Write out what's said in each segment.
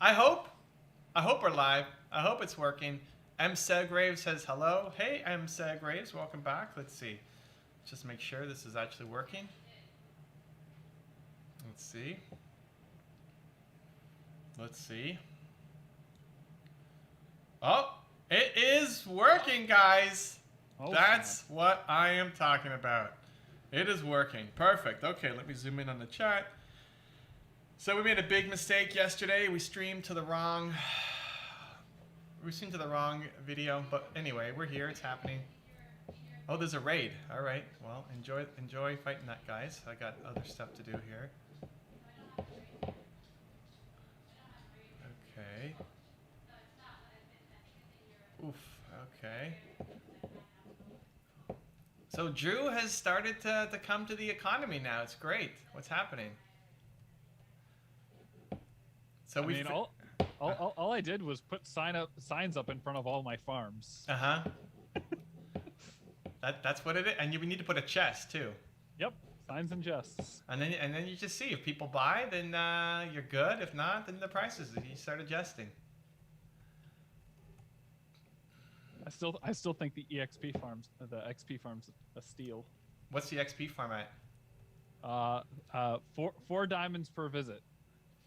I hope we're live. I hope it's working. M. Segrave says hello. Hey, M. Segraves, welcome back. Let's see. Just make sure this is actually working. Let's see. Let's see. Oh, it is working, guys. Oh, That's what I am talking about. It is working. Perfect. Okay, let me zoom in on the chat. So we made a big mistake yesterday. We streamed to the wrong video, but anyway, we're here. It's happening. Oh, there's a raid. All right. Well, enjoy fighting that, guys. I got other stuff to do here. Okay. Oof. Okay. So Drew has started to come to the economy now. It's great. What's happening? So all I did was put signs up in front of all my farms. Uh-huh. That's what it is. And you need to put a chest too. Yep, signs and chests. And then you just see if people buy, then you're good. If not, then the prices you start adjusting. I still think the XP farms a steal. What's the XP farm at? 4 diamonds per visit.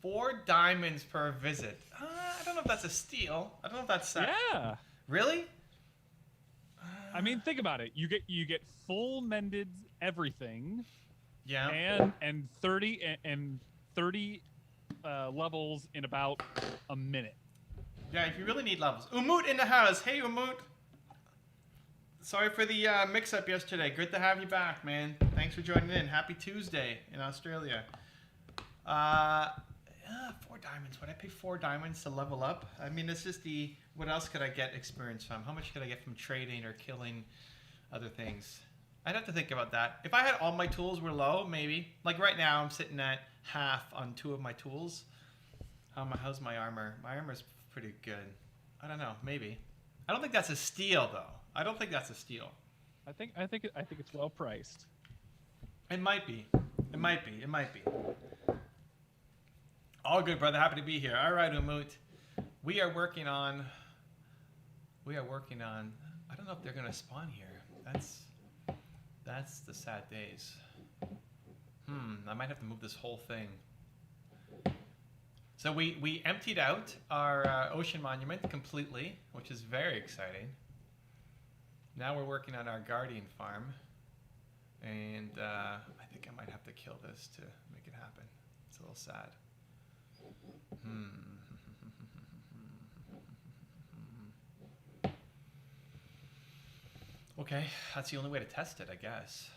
4 diamonds per visit. I don't know if that's a steal. I don't know if that's Yeah. Really? I mean, think about it. You get full mended everything. Yeah. And 30 levels in about a minute. Yeah, if you really need levels. Umut in the house. Hey, Umut. Sorry for the mix-up yesterday. Good to have you back, man. Thanks for joining in. Happy Tuesday in Australia. 4 diamonds. Would I pay 4 diamonds to level up? I mean, it's just the... What else could I get experience from? How much could I get from trading or killing other things? I'd have to think about that. If I had all my tools were low, maybe. Like right now, I'm sitting at half on 2 of my tools. How's my armor? My armor's pretty good. I don't know. Maybe. I don't think that's a steal, though. I don't think that's a steal. I think it's well priced. It might be. It might be. It might be. All good, brother. Happy to be here. All right, Umut. We are working on. I don't know if they're gonna spawn here. That's the sad days. I might have to move this whole thing. So we emptied out our ocean monument completely, which is very exciting. Now we're working on our guardian farm, and I think I might have to kill this to make it happen. It's a little sad. Okay, that's the only way to test it, I guess.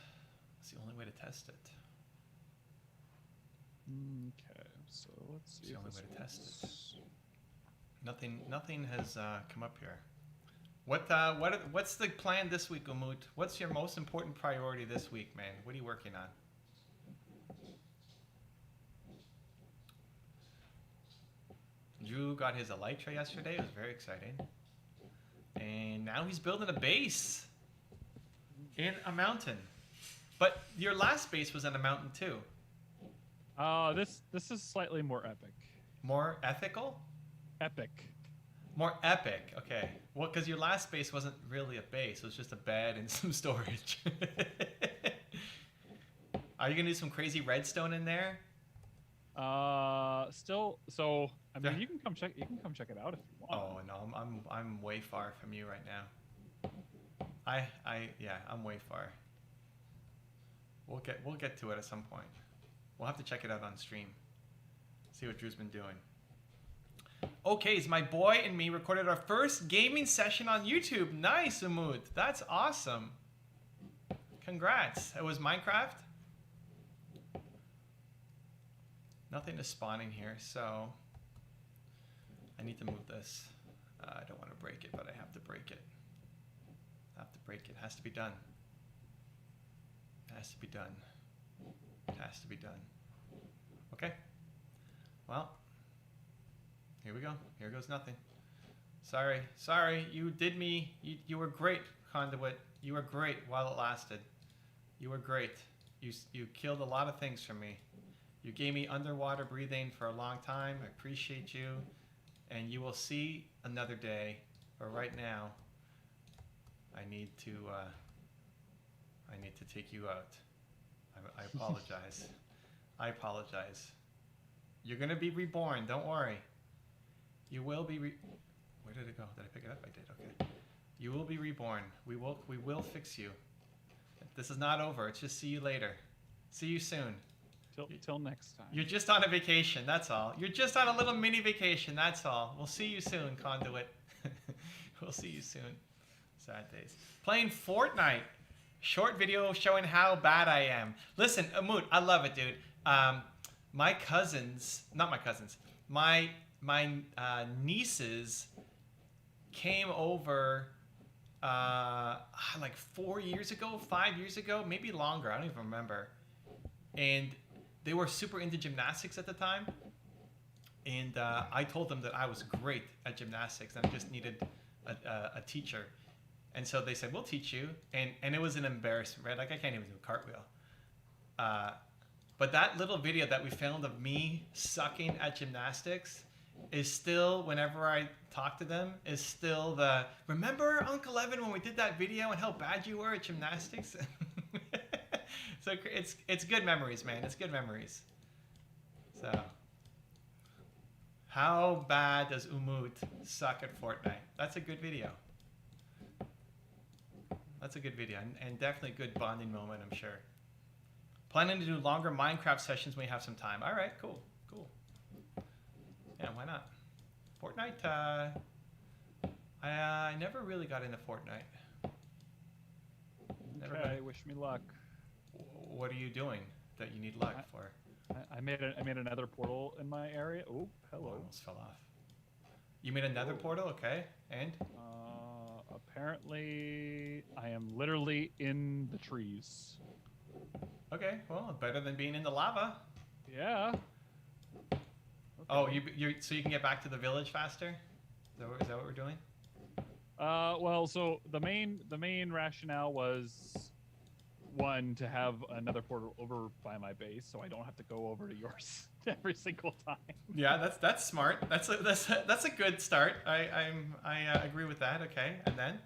That's the only way to test it. Okay, so let's see. It's the only way to test it. Nothing has come up here. What's the plan this week, Umut? What's your most important priority this week, man? What are you working on? Drew got his elytra yesterday. It was very exciting. And now he's building a base in a mountain. But your last base was in a mountain too. This is slightly more epic. More ethical? Epic. More epic. Okay. Well, because your last base wasn't really a base. It was just a bed and some storage. Are you going to do some crazy redstone in there? Still, so I mean, you can come check it out if you want. Oh no, I'm way far from you right now. I'm way far. We'll get to it at some point. We'll have to check it out on stream. See what Drew's been doing. Okay, so my boy and me recorded our first gaming session on YouTube. Nice, Umut. That's awesome. Congrats. It was Minecraft. Nothing is spawning here, so I need to move this. I don't want to break it, but I have to break it. I have to break it. It has to be done. It has to be done. It has to be done. Okay. Well, here we go. Here goes nothing. Sorry. You did me. You were great, Conduit. You were great while it lasted. You were great. You killed a lot of things for me. You gave me underwater breathing for a long time. I appreciate you. and you will see another day. But right now, I need to take you out. I apologize. I apologize. You're gonna be reborn. Don't worry. You will be. Where did it go? Did I pick it up? I did. Okay. You will be reborn. We will fix you. This is not over. It's just see you later. See you soon. Till next time. You're just on a vacation. That's all. You're just on a little mini vacation. That's all. We'll see you soon, Conduit. We'll see you soon. Sad days. Playing Fortnite. Short video showing how bad I am. Listen, Amut, I love it, dude. My cousins, not my cousins, my nieces came over like 4 years ago, 5 years ago, maybe longer. I don't even remember. And they were super into gymnastics at the time. And I told them that I was great at gymnastics and I just needed a teacher. And so they said, we'll teach you. And it was an embarrassment, right? Like, I can't even do a cartwheel. But that little video that we filmed of me sucking at gymnastics is still, whenever I talk to them, is still the, remember Uncle Evan when we did that video and how bad you were at gymnastics? So it's good memories, man. It's good memories. So, how bad does Umut suck at Fortnite? That's a good video. That's a good video, and definitely a good bonding moment, I'm sure. Planning to do longer Minecraft sessions when we have some time. All right, cool. Yeah, why not? Fortnite, I never really got into Fortnite. Okay, wish me luck. What are you doing that you need luck for? I made another portal in my area. Oh, hello. Almost fell off. You made another portal, okay? And? Apparently, I am literally in the trees. Okay, well, better than being in the lava. Yeah. Okay. Oh, so you can get back to the village faster? Is that what we're doing? Well, so the main rationale was, one, to have another portal over by my base, so I don't have to go over to yours every single time. Yeah, that's smart. That's a good start. I agree with that. Okay, and then.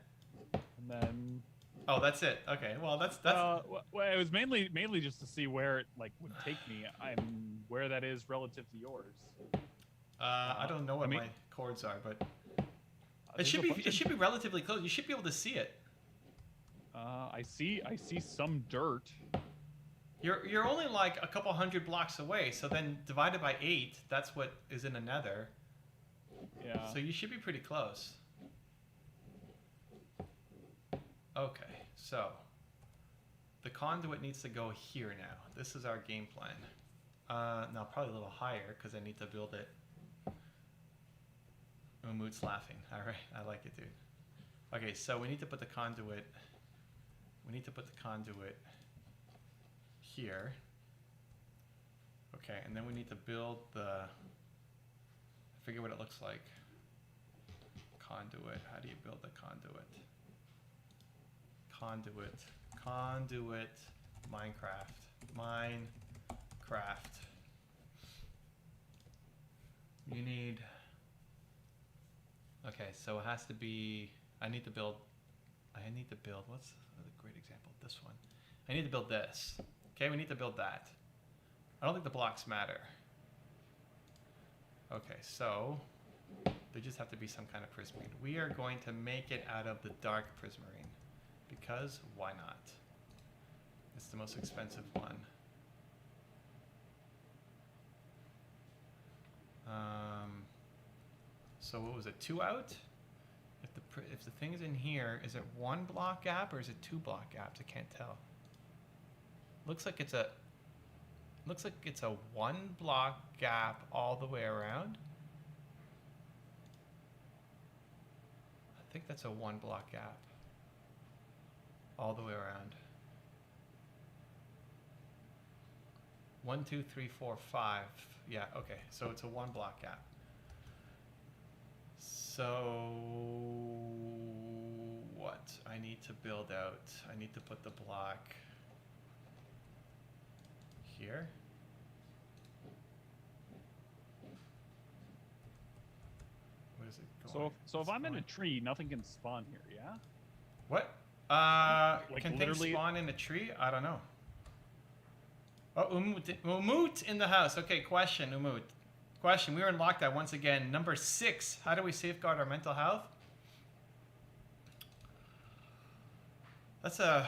Oh, that's it. Okay, well that's. Well, it was mainly just to see where it would take me. Where that is relative to yours. I don't know what my chords are, but it should be relatively close. You should be able to see it. I see some dirt. You're only like a couple hundred blocks away, so then divided by 8, that's what is in a nether. Yeah. So you should be pretty close. Okay, so the conduit needs to go here now. This is our game plan. Now probably a little higher because I need to build it. Umut's laughing. All right, I like it, dude. Okay, so we need to put the conduit. We need to put the conduit here. Okay, and then we need to build the. Figure what it looks like. Conduit. How do you build the conduit? Conduit. Minecraft. You need. Okay, so it has to be. I need to build. What's a great example? This one. I need to build this. Okay, we need to build that. I don't think the blocks matter. Okay, so they just have to be some kind of prismarine. We are going to make it out of the dark prismarine because why not? It's the most expensive one. So what was it? 2 out? If the thing is in here, is it 1 block gap or is it 2 block gaps? I can't tell. Looks like it's a 1 block gap all the way around. I think that's a 1 block gap all the way around. 1, 2, 3, 4, 5. Yeah, okay. So it's a 1 block gap. So what I need to build out, I need to put the block here. is it going? So if I'm in a tree, nothing can spawn here, yeah? What? Like Can things literally- spawn in a tree? I don't know. Oh, Umut in the house. Okay, question, Umut. Question, we were in lockdown once again. Number 6, how do we safeguard our mental health? That's a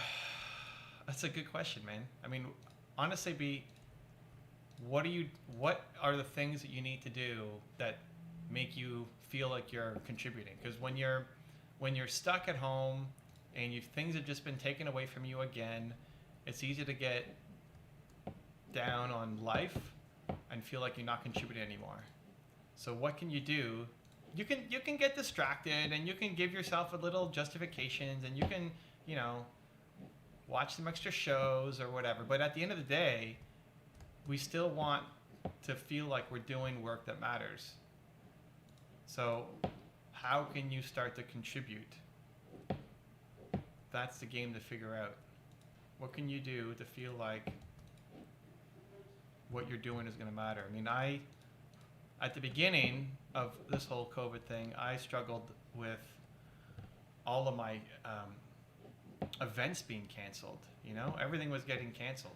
good question, man. I mean, honestly, what are the things that you need to do that make you feel like you're contributing? Because when you're stuck at home and things have just been taken away from you again, it's easy to get down on life and feel like you're not contributing anymore. So what can you do? You can get distracted and you can give yourself a little justifications and you can, watch some extra shows or whatever. But at the end of the day, we still want to feel like we're doing work that matters. So how can you start to contribute? That's the game to figure out. What can you do to feel like what you're doing is going to matter? I mean, at the beginning of this whole COVID thing, I struggled with all of my events being canceled. Everything was getting canceled.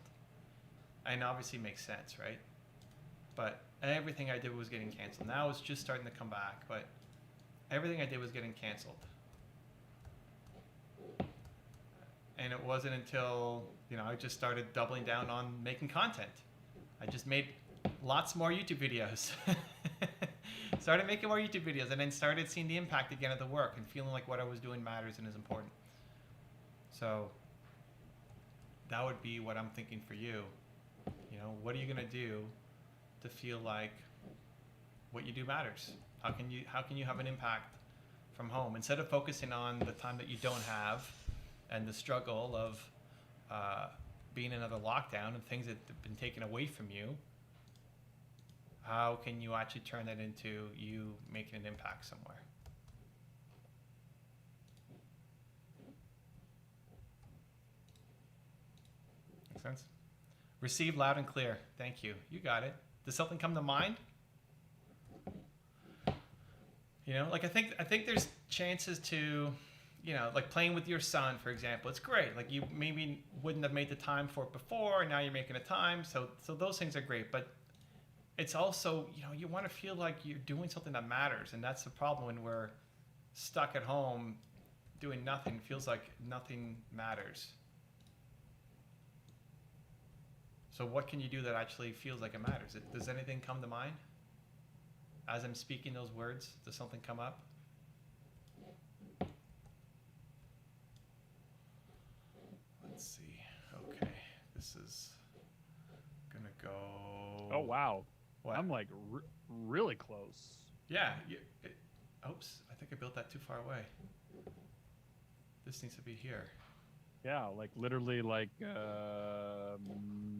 And obviously makes sense, right? But everything I did was getting canceled. Now it's just starting to come back, but everything I did was getting canceled. And it wasn't until, I just started doubling down on making content. I just made lots more YouTube videos. Started making more YouTube videos and then started seeing the impact again of the work and feeling like what I was doing matters and is important. So that would be what I'm thinking for you. What are you going to do to feel like what you do matters? How can you have an impact from home instead of focusing on the time that you don't have and the struggle of being in another lockdown and things that have been taken away from you? How can you actually turn that into you making an impact somewhere? Make sense? Receive loud and clear. Thank you. You got it. Does something come to mind? Like I think there's chances to, like playing with your son, for example. It's great. Like you maybe wouldn't have made the time for it before, and now you're making the time. So those things are great. But it's also, you want to feel like you're doing something that matters, and that's the problem when we're stuck at home doing nothing. It feels like nothing matters. So what can you do that actually feels like it matters? Does anything come to mind? As I'm speaking those words, does something come up? Let's see. Okay, this is gonna go. Oh wow! What? I'm like really close. Yeah. Oops! I think I built that too far away. This needs to be here. Yeah, like literally, like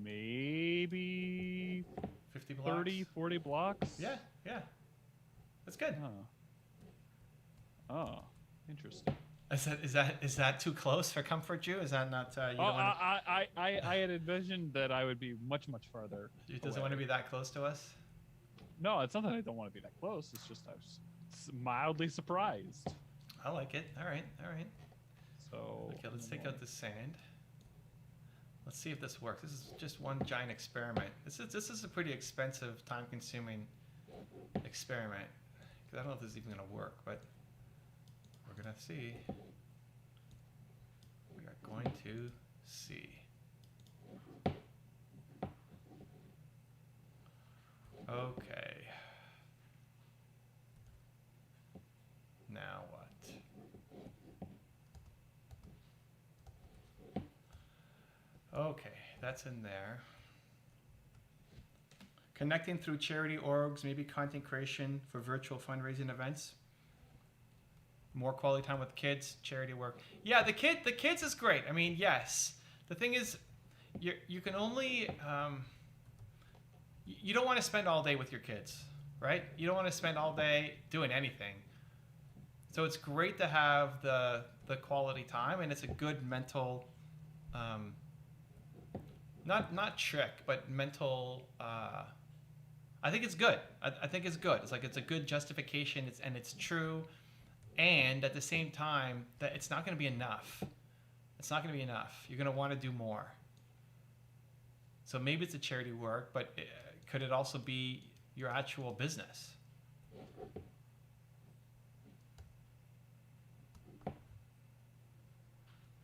maybe 50 blocks. 30, 40 blocks. Yeah. That's good. Oh, interesting. Is that too close for comfort, Drew? Is that not? You don't wanna... I had envisioned that I would be much farther. It doesn't want to be that close to us. No, it's not that I don't want to be that close. It's just I was mildly surprised. I like it. All right. So Okay, let's take out the sand. Let's see if this works. This is just one giant experiment. This is a pretty expensive, time-consuming experiment. Because I don't know if this is even going to work, but we're going to see. We are going to see. Okay. Now what? Okay, that's in there. Connecting through charity orgs, maybe content creation for virtual fundraising events. More quality time with kids, charity work. Yeah, the kids is great. I mean, yes. The thing is, you can only you don't want to spend all day with your kids, right? You don't want to spend all day doing anything. So it's great to have the quality time, and it's a good mental not trick, but mental I think it's good. I think it's good. It's like it's a good justification. It's true, and at the same time that it's not going to be enough. It's not going to be enough. You're going to want to do more. So maybe it's a charity work, but could it also be your actual business?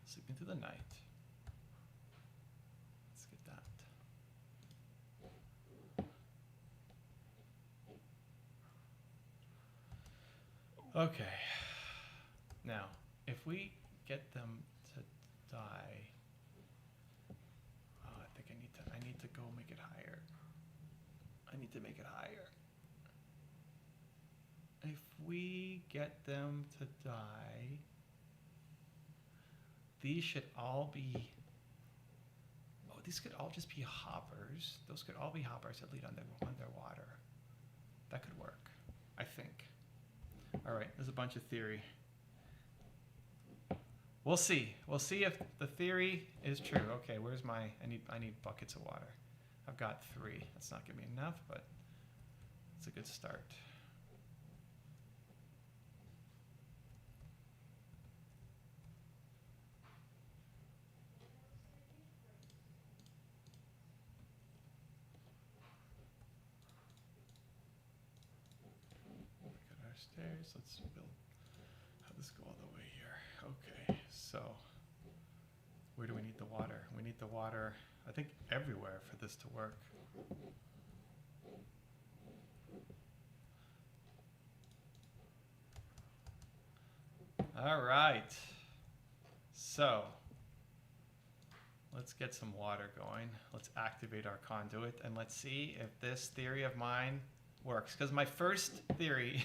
Sleeping through the night. Let's get that. Okay. Now, if we get them to die, oh, I think I need to go make it higher. I need to make it higher. If we get them to die, these should all be, oh, these could all just be hoppers. Those could all be hoppers that lead underwater. That could work, I think. All right, there's a bunch of theory. We'll see. We'll see if the theory is true. Okay, where's my, I need buckets of water. I've got 3. That's not gonna be enough, but it's a good start. Stairs. Let's have this go all the way here. Okay, so where do we need the water? We need the water, I think, everywhere for this to work. All right. So let's get some water going. Let's activate our conduit and let's see if this theory of mine works. Because my first theory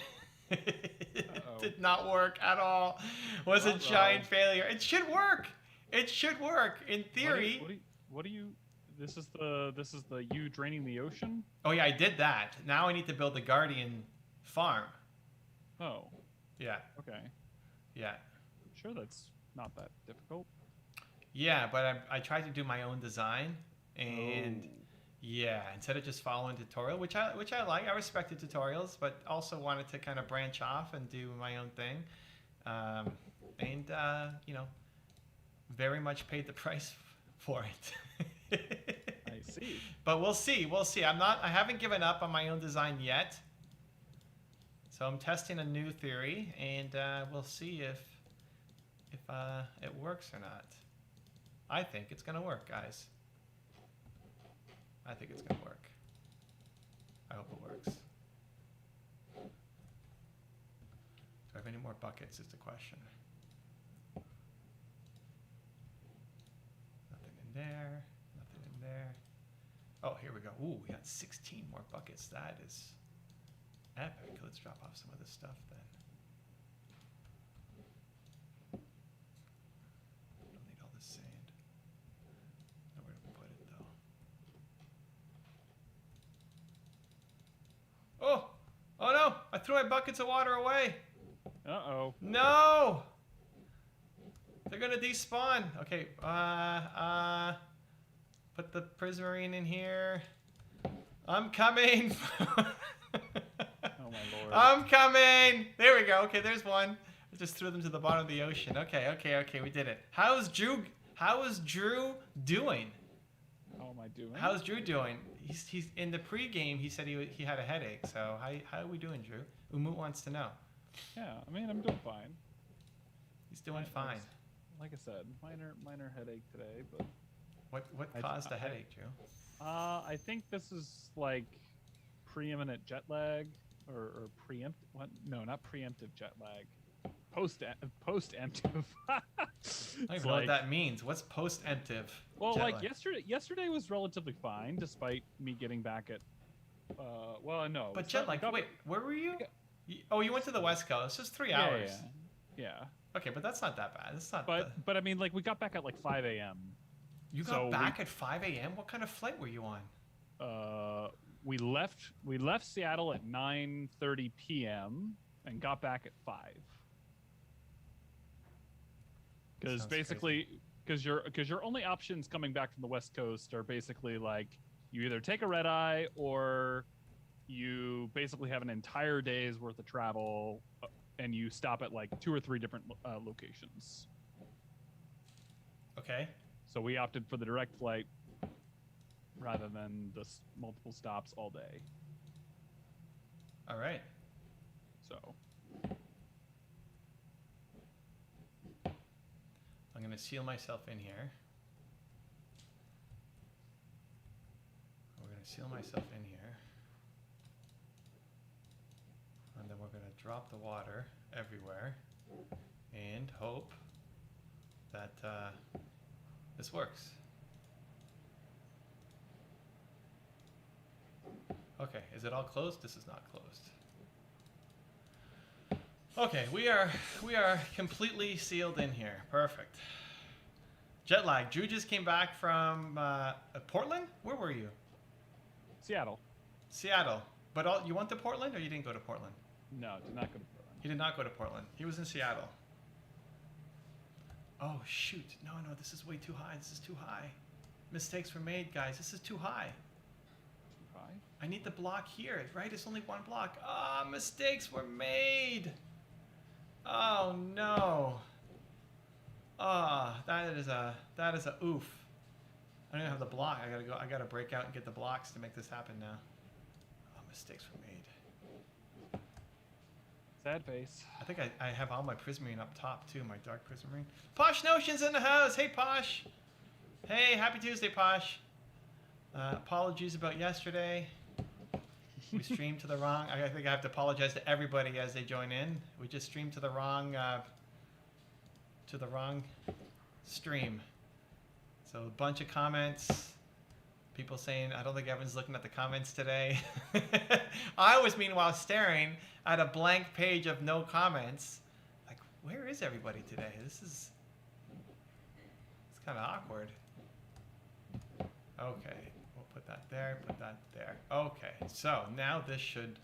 did not work at all. Was a giant failure. It should work. It should work in theory. What do you? This is the you draining the ocean. Oh yeah, I did that. Now I need to build the guardian farm. Oh. Yeah. Okay. Yeah. I'm sure that's not that difficult. Yeah, but I tried to do my own design, and yeah, instead of just following tutorial, which I like. I respected tutorials, but also wanted to kind of branch off and do my own thing, and you know, very much paid the price for it. I see. But we'll see. We'll see. I haven't given up on my own design yet. So I'm testing a new theory, and we'll see if it works or not. I think it's gonna work, guys. I think it's gonna work. I hope it works. Do I have any more buckets is the question. Nothing in there, nothing in there. Oh, here we go. Ooh, we got 16 more buckets. That is epic. Let's drop off some of this stuff then. Don't need all this sand. Nowhere to put it though. Oh! Oh no! I threw my buckets of water away! Uh-oh. No! They're gonna despawn. Okay, put the prismarine in here. I'm coming! Oh my lord. I'm coming! There we go. Okay, there's one. I just threw them to the bottom of the ocean. Okay, we did it. How is Drew doing? How am I doing? How's Drew doing? He's in the pregame. He said he had a headache. So how are we doing, Drew? Umut wants to know. Yeah, I mean I'm doing fine. He's doing fine. Like I said, minor headache today, but What caused the headache, Drew? I think this is like preeminent jet lag or preempt. What? No, not preemptive jet lag. Post-emptive. I don't even know what that means. What's post-emptive? Well, jet like lag? yesterday was relatively fine, despite me getting back at. Well, no. But jet lag. Wait, where were you? Oh, you went to the West Coast. It's just 3 hours. Yeah. Okay, but that's not that bad. It's not. But I mean, like we got back at like 5 a.m. You got back at 5 a.m. What kind of flight were you on? We left Seattle at 9:30 p.m. and got back at 5. Because basically, because your only options coming back from the West Coast are basically like you either take a red eye or you basically have an entire day's worth of travel, and you stop at like 2 or 3 different locations. Okay. So we opted for the direct flight rather than the multiple stops all day. All right. So I'm going to seal myself in here. We're going to seal myself in here. And then we're going to drop the water everywhere and hope that this works. Okay, is it all closed? This is not closed. Okay, we are completely sealed in here. Perfect. Jet lag. Drew just came back from Portland? Where were you? Seattle. Seattle. But you went to Portland or you didn't go to Portland? No, did not go to Portland. He did not go to Portland. He was in Seattle. Oh, shoot. No, this is way too high. This is too high. Mistakes were made, guys. This is too high. Too high? I need the block here, right? It's only one block. Ah, mistakes were made. Oh, no. Ah, that is a oof. I don't even have the block. I gotta break out and get the blocks to make this happen now. Oh, mistakes were made. Sad face. I think I have all my prismarine up top too, my dark prismarine. Posh Notion's in the house. Hey, Posh. Hey, happy Tuesday, Posh. Apologies about yesterday. We streamed to the wrong. I think I have to apologize to everybody as they join in. We just streamed to the wrong stream. So a bunch of comments. People saying, I don't think Evan's looking at the comments today. I was meanwhile staring at a blank page of no comments. Like, where is everybody today? It's kind of awkward. Okay, we'll put that there, put that there. Okay, so now this should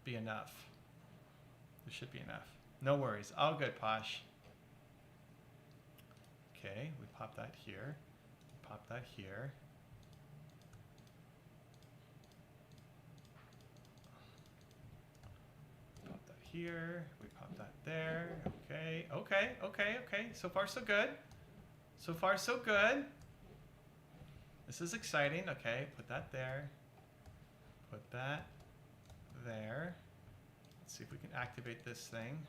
be enough. This should be enough. No worries, all good, Posh. Okay, we pop that here, pop that here. Pop that here, we pop that there. Okay, okay. So far so good. So far so good. This is exciting. Okay, put that there. Put that there. Let's see if we can activate this thing.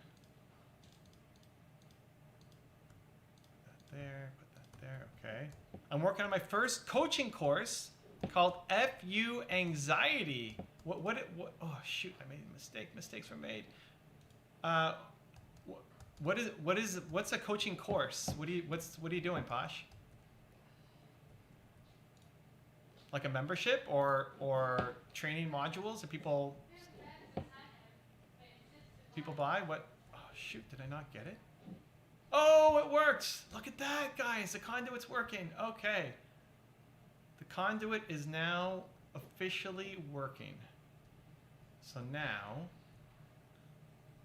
There, put that there, okay. I'm working on my first coaching course called FU Anxiety. What, oh shoot, I made a mistake. Mistakes were made. What's a coaching course? What are you doing, Posh? Like a membership or training modules that people buy? What? Oh shoot, did I not get it? Oh, it works! Look at that, guys. The conduit's working. Okay. The conduit is now officially working. So now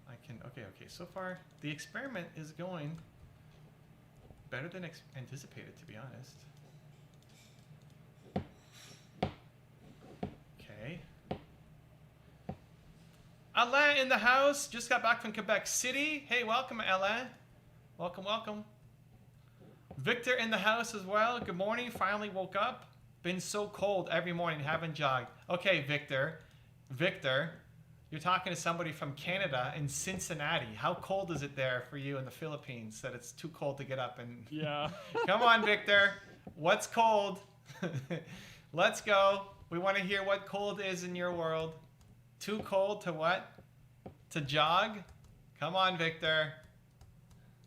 I can, okay. So far, the experiment is going better than anticipated, to be honest. Okay. Alain in the house. Just got back from Quebec City. Hey, welcome, Alain. Welcome. Victor in the house as well. Good morning. Finally woke up. Been so cold every morning. Haven't jogged. Okay, Victor, you're talking to somebody from Canada in Cincinnati. How cold is it there for you in the Philippines that it's too cold to get up and... Yeah. Come on, Victor. What's cold? Let's go. We want to hear what cold is in your world. Too cold to what? To jog? Come on, Victor.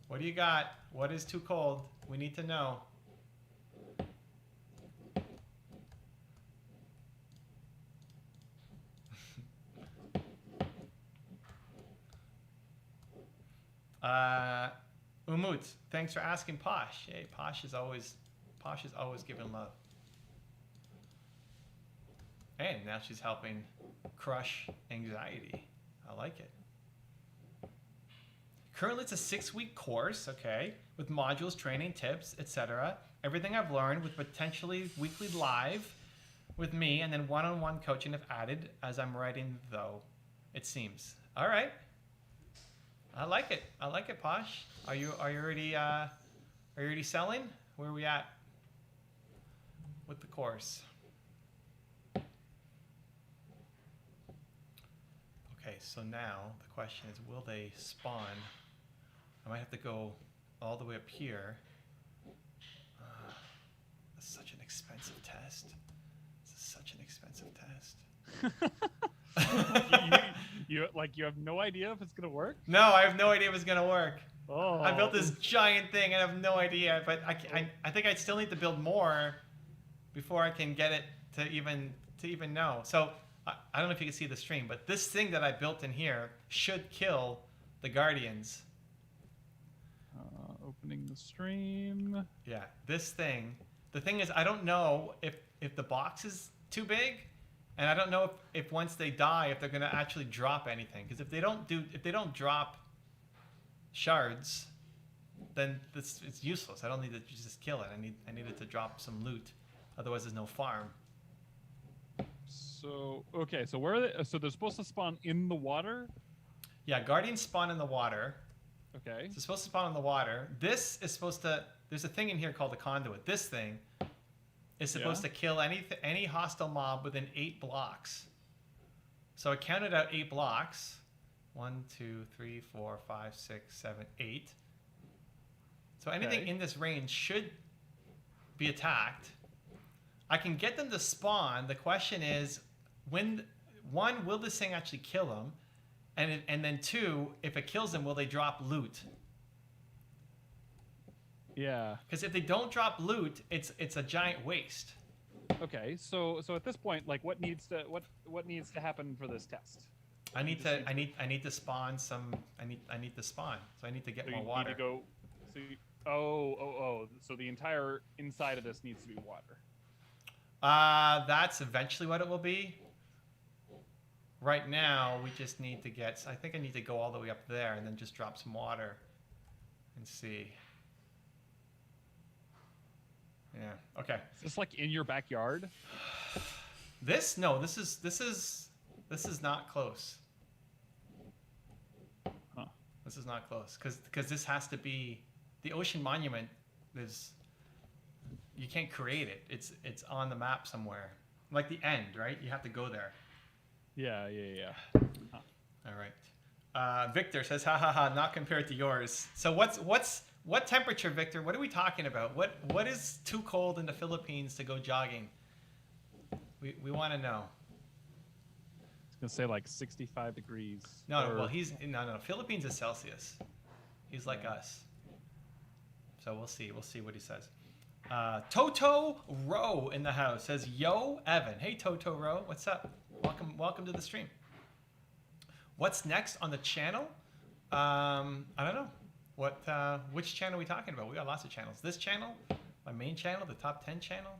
What do you got? What is too cold? We need to know. Umut, thanks for asking Posh. Hey, Posh is always giving love. And now she's helping crush anxiety. I like it. Currently, it's a 6-week course, okay, with modules, training, tips, etc. Everything I've learned with potentially weekly live with me, and then one-on-one coaching if added as I'm writing, though, it seems. All right. I like it. I like it, Posh. Are you already selling? Where are we at with the course? Okay, so now the question is, will they spawn? I might have to go all the way up here. That's such an expensive test. This is such an expensive test. You have no idea if it's gonna work? No, I have no idea if it's gonna work. Oh. I built this giant thing. I have no idea, but I think I still need to build more before I can get it to even know. So I don't know if you can see the stream, but this thing that I built in here should kill the Guardians. Opening the stream. Yeah, this thing. The thing is, I don't know if the box is too big, and I don't know if once they die, if they're gonna actually drop anything. Because if they don't drop shards, then it's useless. I don't need to just kill it. I need it to drop some loot. Otherwise, there's no farm. So okay, so where are they? So they're supposed to spawn in the water. Yeah, Guardians spawn in the water. Okay. It's supposed to spawn in the water. This is supposed to. There's a thing in here called the Conduit. This thing is supposed to kill any hostile mob within 8 blocks. So I counted out 8 blocks. 1, 2, 3, 4, 5, 6, 7, 8. So anything in this range should be attacked. I can get them to spawn. The question is, one, will this thing actually kill them? And then 2, if it kills them, will they drop loot? Yeah. Because if they don't drop loot, it's a giant waste. Okay. So at this point, like, what needs to happen for this test? I need to spawn some. I need to spawn. So I need to get more water. Need to go. So So the entire inside of this needs to be water. That's eventually what it will be. Right now, we just need to get. I think I need to go all the way up there and then just drop some water, and see. Yeah. Okay. Is this like in your backyard? This is not close. Huh. This is not close because this has to be the ocean monument. You can't create it. It's on the map somewhere, like the end, right? You have to go there. Yeah. Huh. All right. Victor says, "Ha ha ha!" Not compared to yours. So what temperature, Victor? What are we talking about? What is too cold in the Philippines to go jogging? We want to know. It's gonna say like 65 degrees. No, well no. Philippines is Celsius. He's like us. So we'll see what he says. Toto Rowe in the house says, "Yo, Evan." Hey, Toto Rowe, what's up? Welcome to the stream. What's next on the channel? I don't know. Which channel are we talking about? We got lots of channels. This channel, my main channel, the top 10 channel.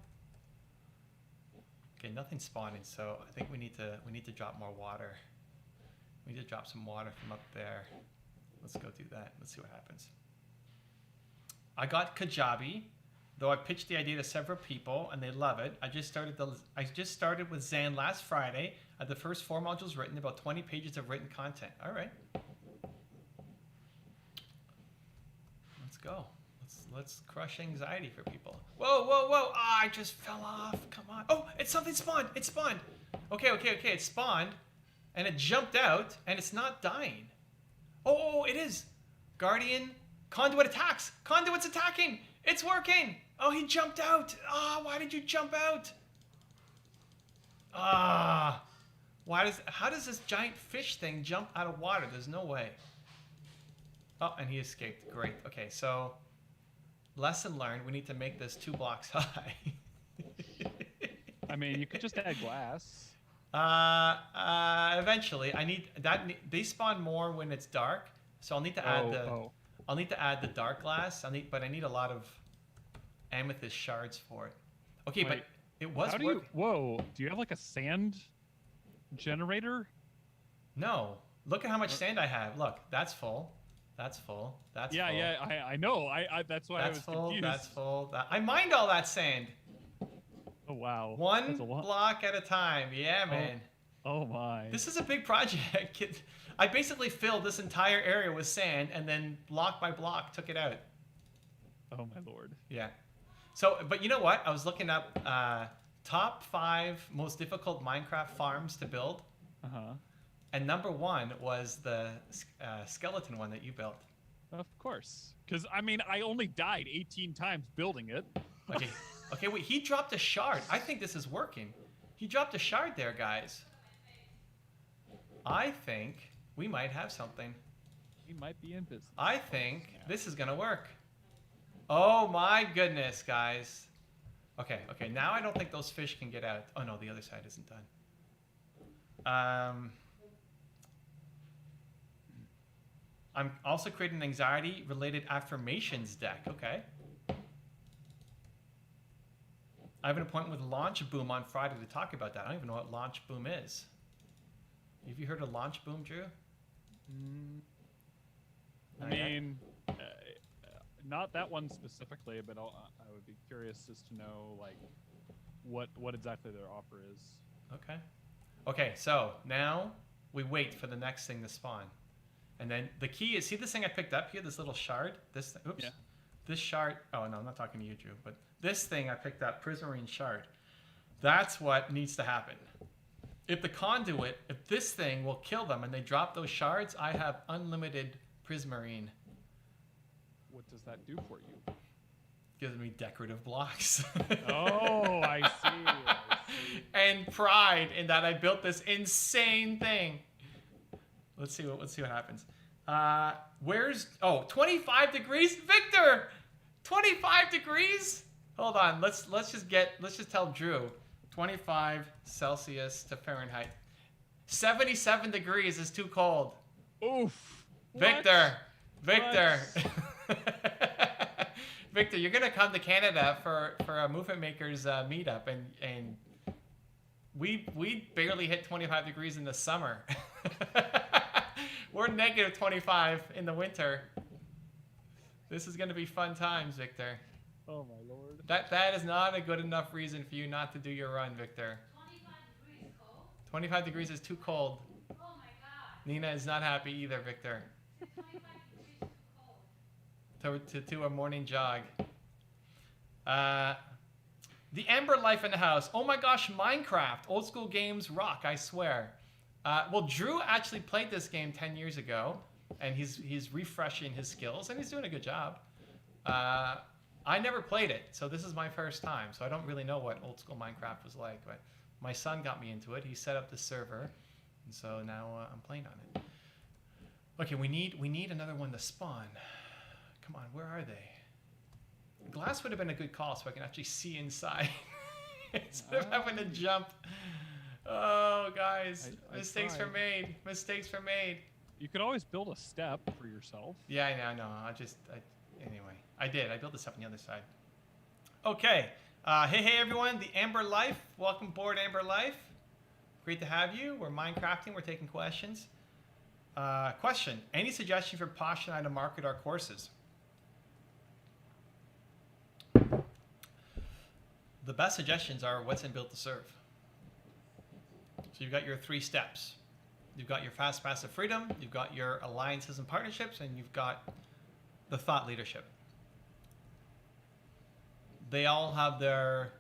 Okay, nothing's spawning, so I think we need to drop more water. We need to drop some water from up there. Let's go do that. Let's see what happens. I got Kajabi, though I pitched the idea to several people and they love it. I just started with Zan last Friday. I had the first 4 modules written, about 20 pages of written content. All right. Let's go. Let's crush anxiety for people. Whoa. Ah, I just fell off. Come on. Oh, something spawned. It spawned. Okay. It spawned and it jumped out and it's not dying. Oh, it is. Guardian. Conduit attacks. Conduit's attacking. It's working. Oh, he jumped out. Ah, why did you jump out? Ah, how does this giant fish thing jump out of water? There's no way. Oh, and he escaped. Great. Okay, so lesson learned. We need to make this 2 blocks high. I mean, you could just add glass. Eventually, I need that. They spawn more when it's dark, so I'll need to add I'll need to add the dark glass. But I need a lot of amethyst shards for it. Okay, wait, but it was. Whoa! Do you have like a sand generator? No. Look at how much sand I have. Look, that's full. That's full. That's full. Yeah. I know. That's why I was confused. That's full. I mined all that sand. Oh Oh, wow. One That's a lot. block at a time. Yeah, man. Oh my. This is a big project. I basically filled this entire area with sand and then block by block took it out. Oh my lord. Yeah. So, but you know what? I was looking up top 5 most difficult Minecraft farms to build. Uh-huh. And number 1 was the skeleton one that you built. Of course. Because, I mean, I only died 18 times building it. Okay. Okay, wait. He dropped a shard. I think this is working. He dropped a shard there, guys. I think we might have something. We might be in business. I think this is going to work. Oh, my goodness, guys. Okay, okay. Now I don't think those fish can get out. Oh, no, the other side isn't done. I'm also creating an anxiety-related affirmations deck. Okay. I have an appointment with Launch Boom on Friday to talk about that. I don't even know what Launch Boom is. Have you heard of Launch Boom, Drew? I mean, not that one specifically, but I would be curious as to know, like, what exactly their offer is. Okay. Okay, so now we wait for the next thing to spawn. And then the key is, see this thing I picked up here, this little shard? This, oops. Yeah. This shard, oh no, I'm not talking to you, Drew, but this thing I picked up, Prismarine shard. That's what needs to happen. If the conduit, if this thing will kill them and they drop those shards, I have unlimited Prismarine. What does that do for you? Gives me decorative blocks. Oh, I see. And pride in that I built this insane thing. Let's see what happens. Where's 25 degrees, Victor? 25 degrees? Hold on. Let's just tell Drew 25 Celsius to Fahrenheit. 77 degrees is too cold. Oof. Victor. Victor. Victor, you're gonna come to Canada for a Movement Makers meetup, and we barely hit 25 degrees in the summer. We're negative 25 in the winter. This is gonna be fun times, Victor. Oh my lord. That is not a good enough reason for you not to do your run, Victor. 25 degrees cold? 25 degrees is too cold. Oh my god. Nina is not happy either, Victor. 25 degrees too cold. To a morning jog. The Ember Life in the house. Oh my gosh, Minecraft. Old school games rock, I swear. Well, Drew actually played this game 10 years ago, and he's refreshing his skills, and he's doing a good job. I never played it, so this is my first time, so I don't really know what old school Minecraft was like, but my son got me into it. He set up the server, and so now I'm playing on it. Okay, we need another one to spawn. Come on, where are they? Glass would have been a good call so I can actually see inside instead of having to jump. Oh, guys, mistakes were made. Mistakes were made. You could always build a step for yourself. Yeah, I know. Anyway, I did. I built this up on the other side. Okay. Hey, everyone. The Amber Life. Welcome aboard, Amber Life. Great to have you. We're Minecrafting. We're taking questions. Question. Any suggestion for Posh and I to market our courses? The best suggestions are what's in Built to Serve. So you've got your 3 steps. You've got your fast passive freedom, you've got your alliances and partnerships, and you've got the thought leadership. They all have their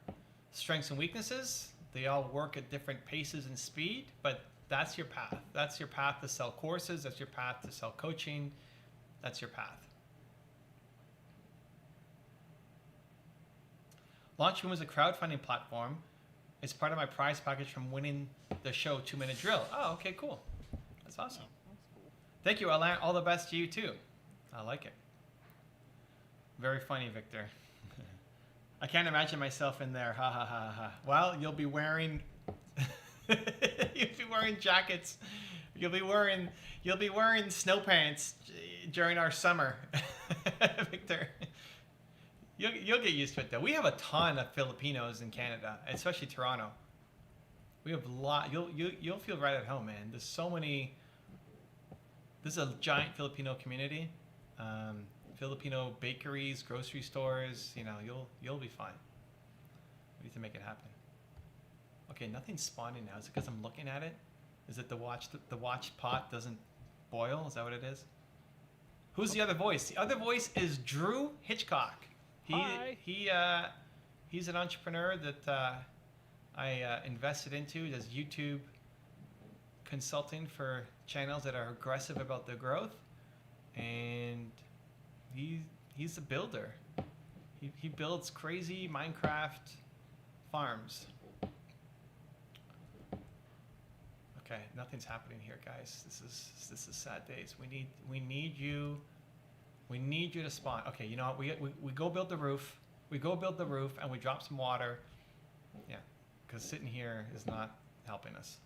strengths and weaknesses. They all work at different paces and speed, but that's your path. That's your path to sell courses. That's your path to sell coaching. That's your path. Launchroom is a crowdfunding platform. It's part of my prize package from winning the show 2-Minute Drill. Oh, okay, cool. That's awesome. That's cool. Thank you, Alain. All the best to you, too. I like it. Very funny, Victor. I can't imagine myself in there. Ha, ha, ha, ha. Well, you'll be wearing... you'll be wearing jackets. You'll be wearing snow pants during our summer, Victor. You'll get used to it, though. We have a ton of Filipinos in Canada, especially Toronto. We have a lot. You'll feel right at home, man. There's so many. This is a giant Filipino community. Filipino bakeries, grocery stores. You know, you'll be fine. We need to make it happen. Okay, nothing's spawning now. Is it because I'm looking at it? Is it the watch pot doesn't boil? Is that what it is? Who's the other voice? The other voice is Drew Hitchcock. Hi. He's an entrepreneur that I invested into. He does YouTube consulting for channels that are aggressive about their growth, and he's a builder. He builds crazy Minecraft farms. Okay, nothing's happening here, guys. This is sad days. We need you to spawn. Okay, you know what? We go build the roof. We go build the roof and we drop some water. Yeah, because sitting here is not helping us.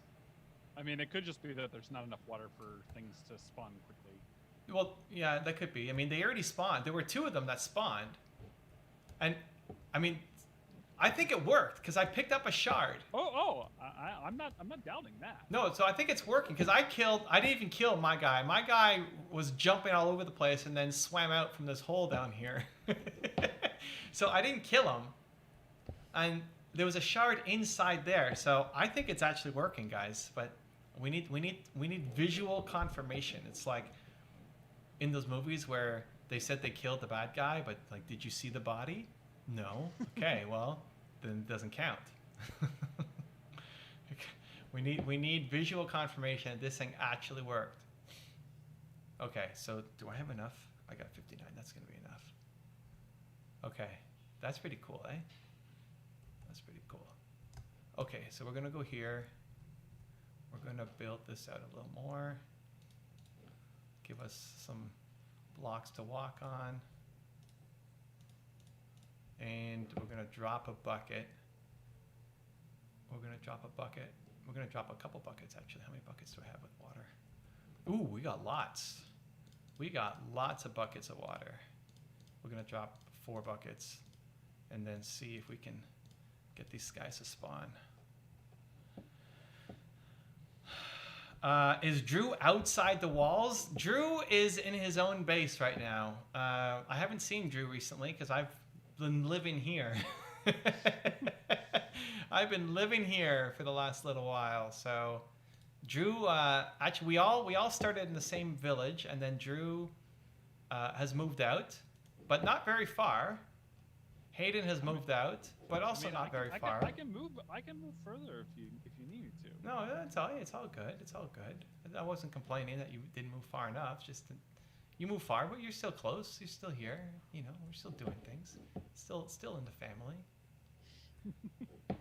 I mean, it could just be that there's not enough water for things to spawn quickly. Well, yeah, that could be. I mean, they already spawned. There were 2 of them that spawned, and I mean, I think it worked because I picked up a shard. I'm not doubting that. No, so I think it's working because I didn't even kill my guy. My guy was jumping all over the place and then swam out from this hole down here. So I didn't kill him, and there was a shard inside there. So I think it's actually working, guys. But we need visual confirmation. It's like in those movies where they said they killed the bad guy, but like, did you see the body? No. Okay, well, then it doesn't count. We need visual confirmation that this thing actually worked. Okay, so do I have enough? I got 59. That's going to be enough. Okay, that's pretty cool, eh? That's pretty cool. Okay, so we're going to go here. We're going to build this out a little more. Give us some blocks to walk on. And we're going to drop a bucket. We're going to drop a bucket. We're going to drop a couple buckets, actually. How many buckets do I have with water? Ooh, we got lots. We got lots of buckets of water. We're going to drop 4 buckets and then see if we can get these guys to spawn. Is Drew outside the walls? Drew is in his own base right now. I haven't seen Drew recently because I've been living here. I've been living here for the last little while. So Drew, actually we all started in the same village, and then Drew has moved out, but not very far. Hayden has moved out, but also not very far. I can move further if you need me to. No, it's all good. It's all good. I wasn't complaining that you didn't move far enough. Just you move far, but you're still close. You're still here. You know, we're still doing things. Still in the family.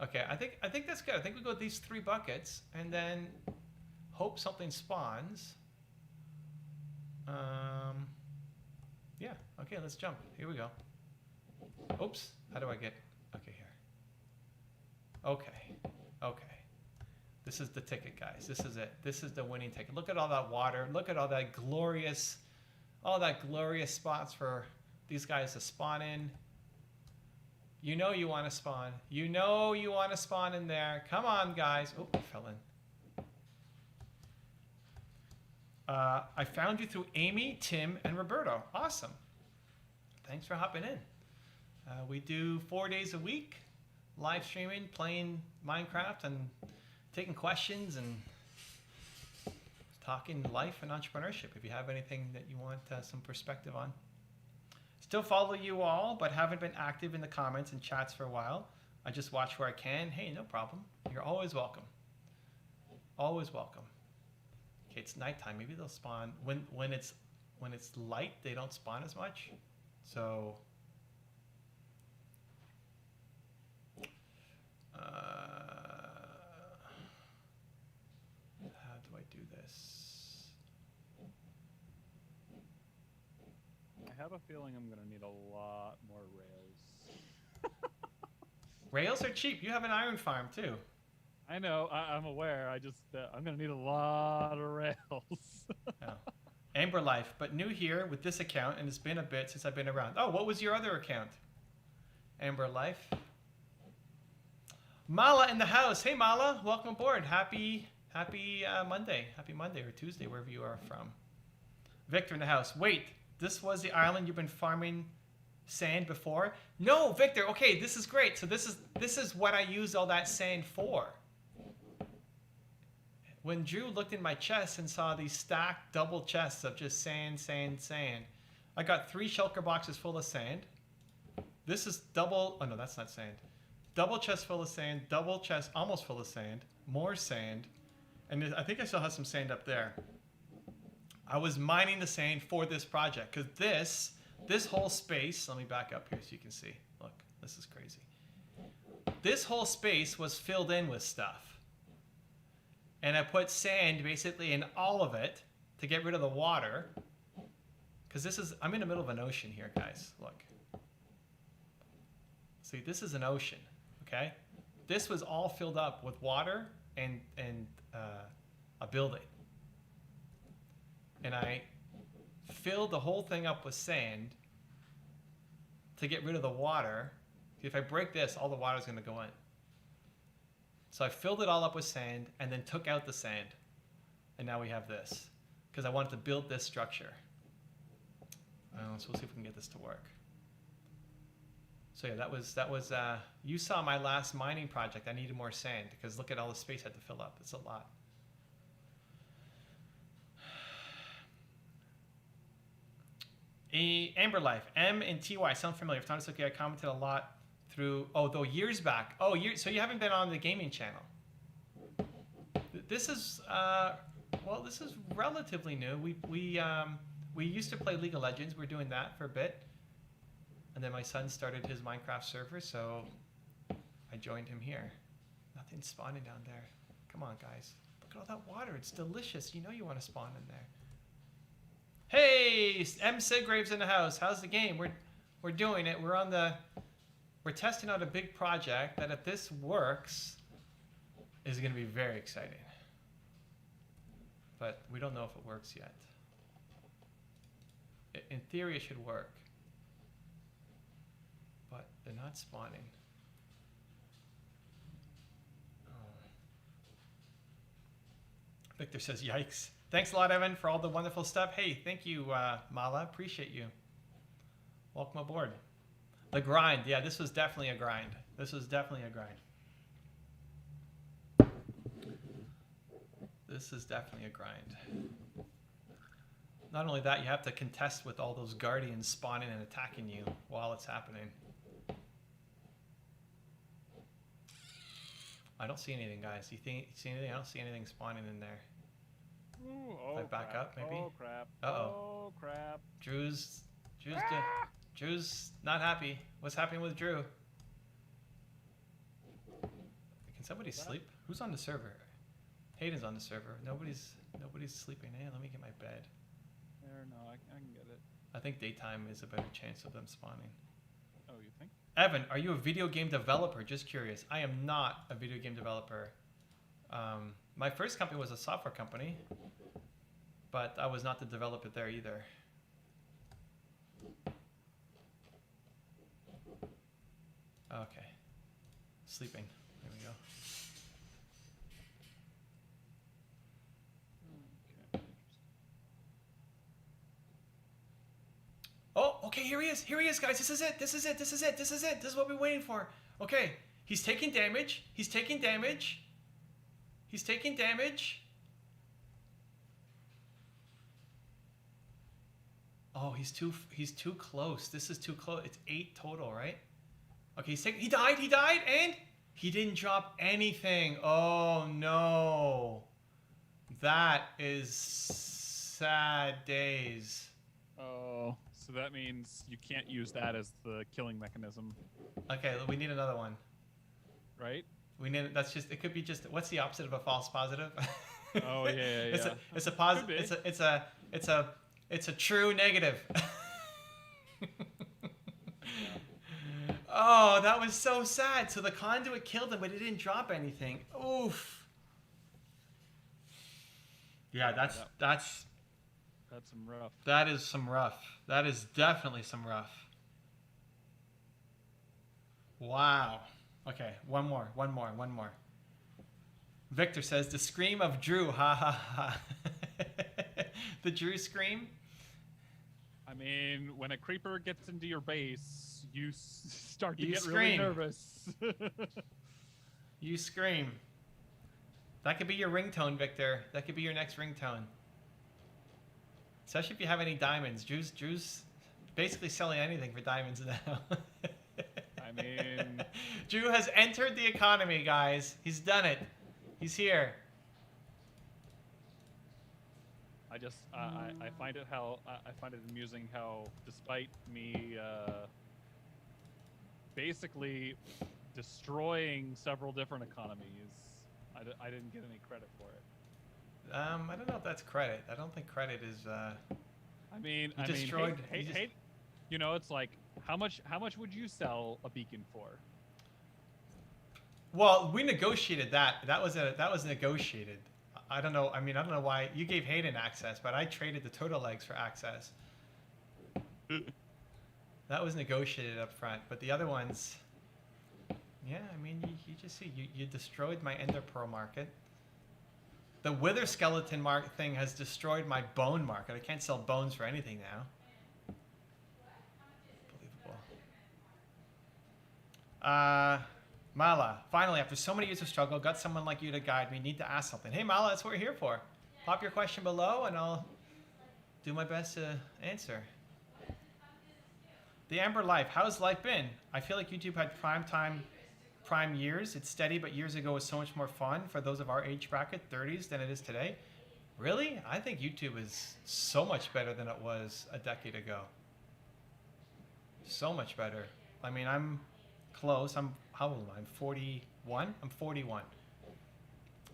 Okay, I think that's good. I think we go with these 3 buckets and then hope something spawns. Yeah. Okay, let's jump. Here we go. Oops. How do I get? Okay, here. Okay. This is the ticket, guys. This is it. This is the winning ticket. Look at all that water. Look at all that glorious spots for these guys to spawn in. You know you want to spawn. You know you want to spawn in there. Come on, guys. Oh, I fell in. I found you through Amy, Tim, and Roberto. Awesome. Thanks for hopping in. We do 4 days a week, live streaming, playing Minecraft, and taking questions and talking life and entrepreneurship. If you have anything that you want some perspective on. Still follow you all, but haven't been active in the comments and chats for a while. I just watch where I can. Hey, no problem. You're always welcome. Always welcome. Okay, it's nighttime. Maybe they'll spawn when it's light. They don't spawn as much. So how do I do this? I have a feeling I'm going to need a lot more rails. Rails are cheap. You have an iron farm too. I know. I'm aware. I'm going to need a lot of rails. Oh. Amber Life, but new here with this account, and it's been a bit since I've been around. Oh, what was your other account? Amber Life. Mala in the house. Hey Mala, welcome aboard. Happy Monday. Happy Monday or Tuesday, wherever you are from. Victor in the house. Wait, this was the island you've been farming sand before? No, Victor. Okay, this is great. So this is what I use all that sand for. when Drew looked in my chest and saw these stacked double chests of just sand, sand, sand, I got 3 shulker boxes full of sand. This is double, oh no, that's not sand. Double chest full of sand, double chest almost full of sand, more sand, and I think I still have some sand up there. I was mining the sand for this project because this whole space, let me back up here so you can see. Look, this is crazy. This whole space was filled in with stuff. And I put sand basically in all of it to get rid of the water. Because I'm in the middle of an ocean here, guys. Look. See, this is an ocean, okay? This was all filled up with water and a building. And I filled the whole thing up with sand to get rid of the water. If I break this, all the water is going to go in. So I filled it all up with sand and then took out the sand. And now we have this. Because I wanted to build this structure. So we'll see if we can get this to work. So yeah, that was you saw my last mining project. I needed more sand because look at all the space I had to fill up. It's a lot. Amber Life, M and TY sound familiar. If not, okay, I commented a lot through, though years back. Oh, so you haven't been on the gaming channel. This is, this is relatively new. We used to play League of Legends. We're doing that for a bit. And then my son started his Minecraft server, so I joined him here. Nothing's spawning down there. Come on, guys. Look at all that water. It's delicious. You know you want to spawn in there. Hey, M. Siggrave's in the house. How's the game? We're doing it. We're testing out a big project that if this works is going to be very exciting. But we don't know if it works yet. In theory, it should work. But they're not spawning. Oh. Victor says, yikes. Thanks a lot, Evan, for all the wonderful stuff. Hey, thank you, Mala. Appreciate you. Welcome aboard. The grind. Yeah, this was definitely a grind. This was definitely a grind. This is definitely a grind. Not only that, you have to contest with all those guardians spawning and attacking you while it's happening. I don't see anything, guys. You see anything? I don't see anything spawning in there. Ooh, if I back crap. up, maybe? Oh, crap. Uh-oh. Oh, crap. Drew's not happy. What's happening with Drew? Can somebody sleep? Who's on the server? Hayden's on the server. Nobody's sleeping. Hey, let me get my bed. There, no, I can get it. I think daytime is a better chance of them spawning. Oh, you think? Evan, are you a video game developer? Just curious. I am not a video game developer. My first company was a software company, but I was not the developer there either. Okay. Sleeping. There we go. Okay. Oh, okay, here he is. Here he is, guys. This is it. This is it. This is it. This is it. This is what we're waiting for. Okay. He's taking damage. He's taking damage. He's taking damage. Oh, he's too close. This is too close. It's 8 total, right? Okay, he died, and he didn't drop anything. Oh no. That is sad days. Oh, so that means you can't use that as the killing mechanism. Okay, we need another one. Right? We need, that's just, it could be just, what's the opposite of a false positive? Oh yeah. It's a positive, it's a true negative. Oh, that was so sad. So the conduit killed him, but it didn't drop anything. Oof. Yeah, that's some rough. That is some rough. That is definitely some rough. Wow. Okay, one more. Victor says, the scream of Drew, ha ha ha. The Drew scream? I mean, when a creeper gets into your base, you start to You get really scream. nervous. You scream. That could be your ringtone, Victor. That could be your next ringtone. Especially if you have any diamonds. Drew's basically selling anything for diamonds now. I mean, Drew has entered the economy, guys. He's done it. He's here. I just I find it I find it amusing how despite me basically destroying several different economies, I didn't get any credit for it. I don't know if that's credit. I don't think credit is. I mean, destroyed. hey, you know, it's like how much would you sell a beacon for? Well, we negotiated that. That was negotiated. I don't know. I mean, I don't know why you gave Hayden access, but I traded the turtle legs for access. That was negotiated up front, but the other ones, yeah. I mean, you just see you destroyed my ender pearl market. The wither skeleton thing has destroyed my bone market. I can't sell bones for anything now. Unbelievable. Mala, finally, after so many years of struggle, got someone like you to guide me. Need to ask something. Hey, Mala, that's what we're here for. Pop your question below, and I'll do my best to answer. The Amber Life. How's life been? I feel like YouTube had prime years. It's steady, but years ago was so much more fun for those of our age bracket, 30s, than it is today. Really? I think YouTube is so much better than it was a decade ago. So much better. I mean, I'm close. How old am I? I'm 41. I'm 41.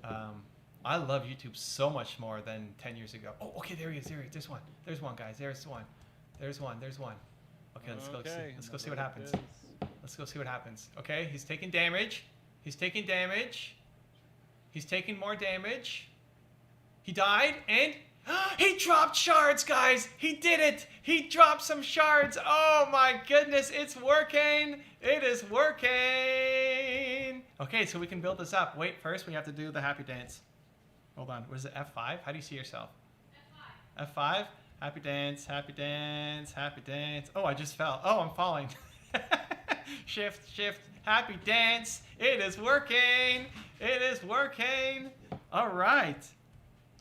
I love YouTube so much more than 10 years ago. Oh, okay, there he is. There's one. There's one, guys. There's one. There's one. Okay, let's go see. Let's go see what happens. Let's go see what happens. Okay, he's taking damage. He's taking damage. He's taking more damage. He died, and he dropped shards, guys. He did it. He dropped some shards. Oh my goodness, it's working. It is working. Okay, so we can build this up. Wait, first we have to do the happy dance. Hold on. What is it? F5? How do you see yourself? F5. F5? Happy dance, happy dance, happy dance. Oh, I just fell. Oh, I'm falling. Shift, shift, happy dance. It is working. It is working. All right.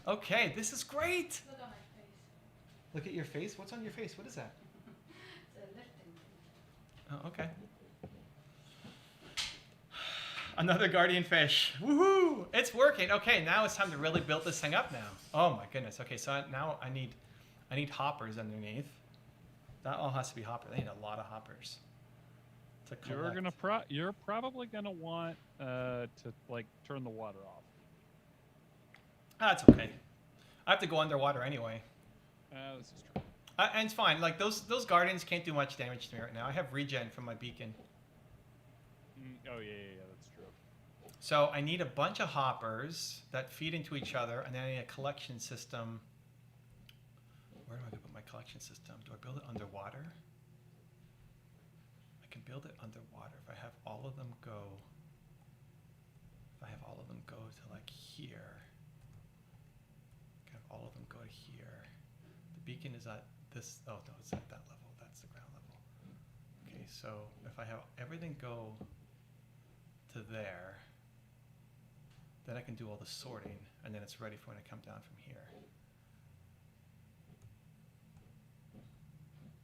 Okay, this is great. Look at my face. Look at your face? What's on your face? What is that? It's a lifting. Oh, okay. Another guardian fish. Woohoo! It's working. Okay, now it's time to really build this thing up now. Oh my goodness. Okay, so now I need hoppers underneath. That all has to be hoppers. I need a lot of hoppers. You're probably gonna want to like turn the water off. That's okay. I have to go underwater anyway. This is true. And it's fine. Like those guardians can't do much damage to me right now. I have regen from my beacon. Oh yeah, that's true. So I need a bunch of hoppers that feed into each other, and then I need a collection system. Where do I put my collection system? Do I build it underwater? I can build it underwater if I have all of them go. If I have all of them go to like here. I can have all of them go to here. The beacon is at this. Oh no, it's at that level. That's the ground level. Okay, so if I have everything go to there, then I can do all the sorting, and then it's ready for when I come down from here.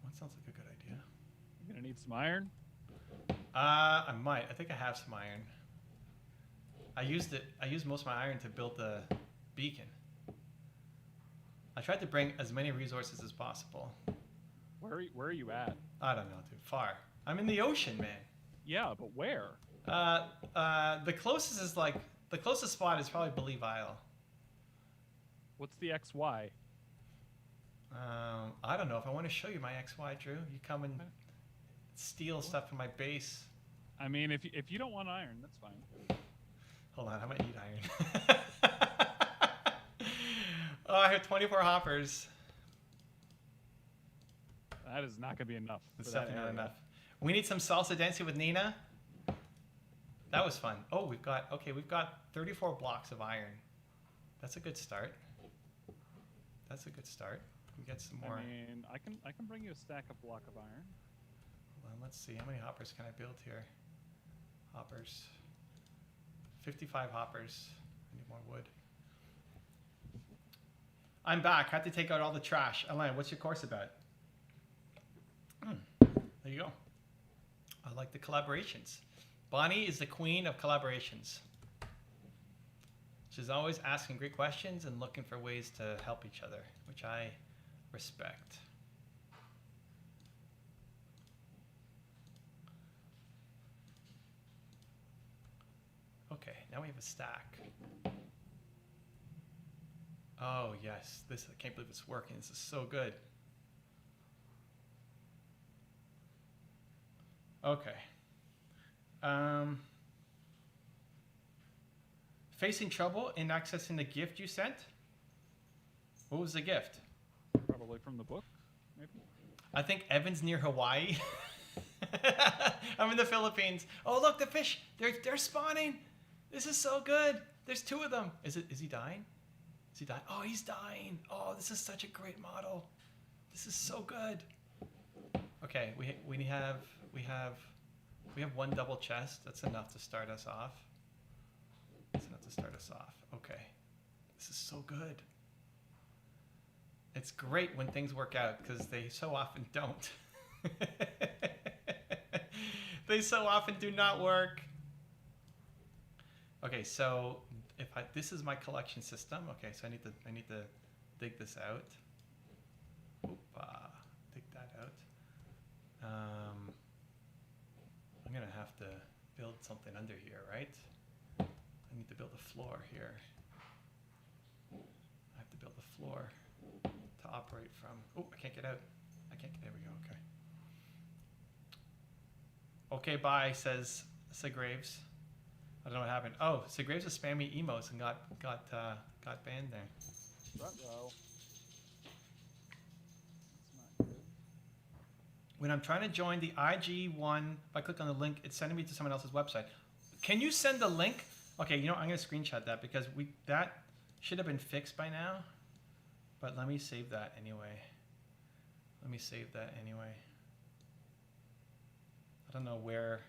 That sounds like a good idea. You're gonna need some iron. I might. I think I have some iron. I used most of my iron to build the beacon. I tried to bring as many resources as possible. Where are you at? I don't know, dude. Far. I'm in the ocean, man. Yeah, but where? The closest spot is probably Believe Isle. What's the XY? I don't know if I want to show you my XY, Drew. You come and steal stuff from my base. I mean, if you don't want iron, that's fine. Hold on, I might need iron. Oh, I have 24 hoppers. That is not gonna be enough. It's definitely not enough. We need some salsa dancing with Nina. That was fun. Oh, we've got 34 blocks of iron. That's a good start. That's a good start. We get some more. I mean, I can bring you a stack of block of iron. Hold on, let's see. How many hoppers can I build here? Hoppers. 55 hoppers. I We need more wood. I'm back. Had to take out all the trash. Alain, what's your course about? There you go. I like the collaborations. Bonnie is the queen of collaborations. She's always asking great questions and looking for ways to help each other, which I respect. Okay, now we have a stack. Oh yes, I can't believe it's working. This is so good. Okay. Facing trouble in accessing the gift you sent? What was the gift? Probably from the book, maybe. I think Evan's near Hawaii. I'm in the Philippines. Oh look, the fish! They're spawning. This is so good. There's 2 of them. Is he dying? Is he dying? Oh, he's dying. Oh, this is such a great model. This is so good. Okay, we have 1 double chest. That's enough to start us off. Okay. This is so good. It's great when things work out because they so often don't. They so often do not work. Okay, so this is my collection system. Okay, so I need to dig this out. Dig that out. I'm gonna have to build something under here, right? I need to build a floor here. I have to build a floor to operate from. Oh, I can't get out. There we go. Okay. Okay, bye, says Graves. I don't know what happened. Oh, so Graves was spamming emotes and got banned there. Ruh-roh. When I'm trying to join the IG1, if I click on the link, it's sending me to someone else's website. Can you send the link? Okay, you know, I'm going to screenshot that because that should have been fixed by now. But let me save that anyway. I don't know where.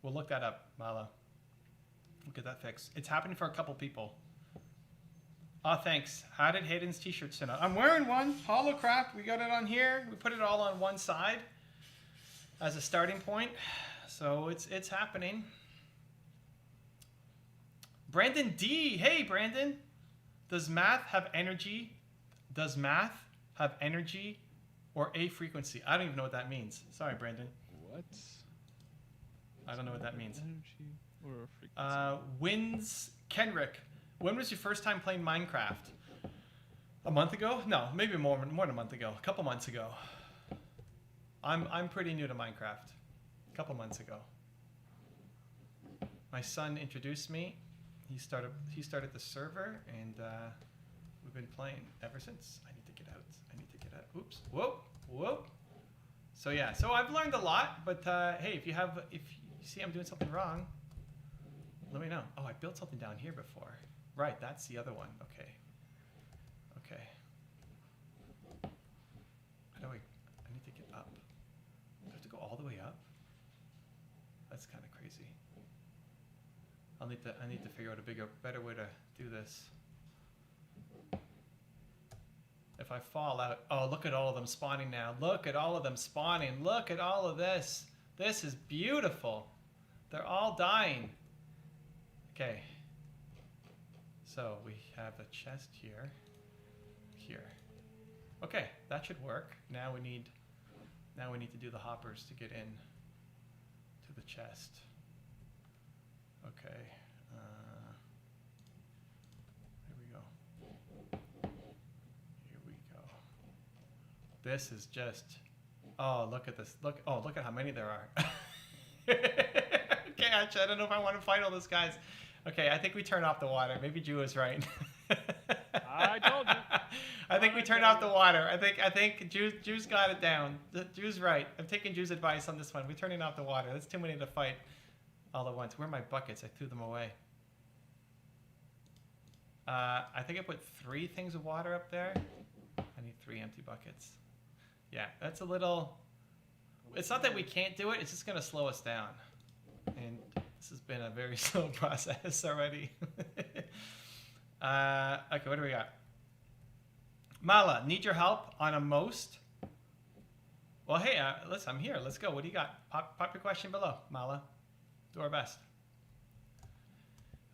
We'll look that up, Mala. We'll get that fixed. It's happening for a couple people. Oh, thanks. How did Hayden's t-shirt turn out? I'm wearing one. Holocraft. We got it on here. We put it all on one side as a starting point. So it's happening. Brandon D. Hey, Brandon. Does math have energy? Or a frequency? I don't even know what that means. Sorry, Brandon. What? I don't know what that means. Energy or frequency? Wins Kenrick. When was your first time playing Minecraft? A month ago? No, maybe more than a month ago. A couple months ago. I'm pretty new to Minecraft. A couple months ago. My son introduced me. He started the server, and we've been playing ever since. I need to get out. Oops. Whoa. So yeah. So I've learned a lot. But hey, if you see I'm doing something wrong, let me know. Oh, I built something down here before. Right, that's the other one. Okay. How do I need to get up. Do I have to go all the way up? That's kind of crazy. I need to figure out a better way to do this. If I fall out, oh, look at all of them spawning now. Look at all of them spawning. Look at all of this. This is beautiful. They're all dying. Okay. So we have a chest here. Okay, that should work. Now we need to do the hoppers to get in to the chest. Okay. Here we go. This is just. Oh, look at this. Look at how many there are. Okay, actually, I don't know if I want to fight all those guys. Okay, I think we turn off the water. Maybe Jew is right. I told you. I think we turn off the water. I think Jew's got it down. Jew's right. I'm taking Jew's advice on this one. We're turning off the water. That's too many to fight all at once. Where are my buckets? I threw them away. I think I put 3 things of water up there. I need 3 empty buckets. Yeah, that's a little. It's not that we can't do it. It's just going to slow us down. And this has been a very slow process already. Okay, what do we got? Mala, need your help on a most? Well, hey, listen, I'm here. Let's go. What do you got? Pop your question below, Mala. Do our best.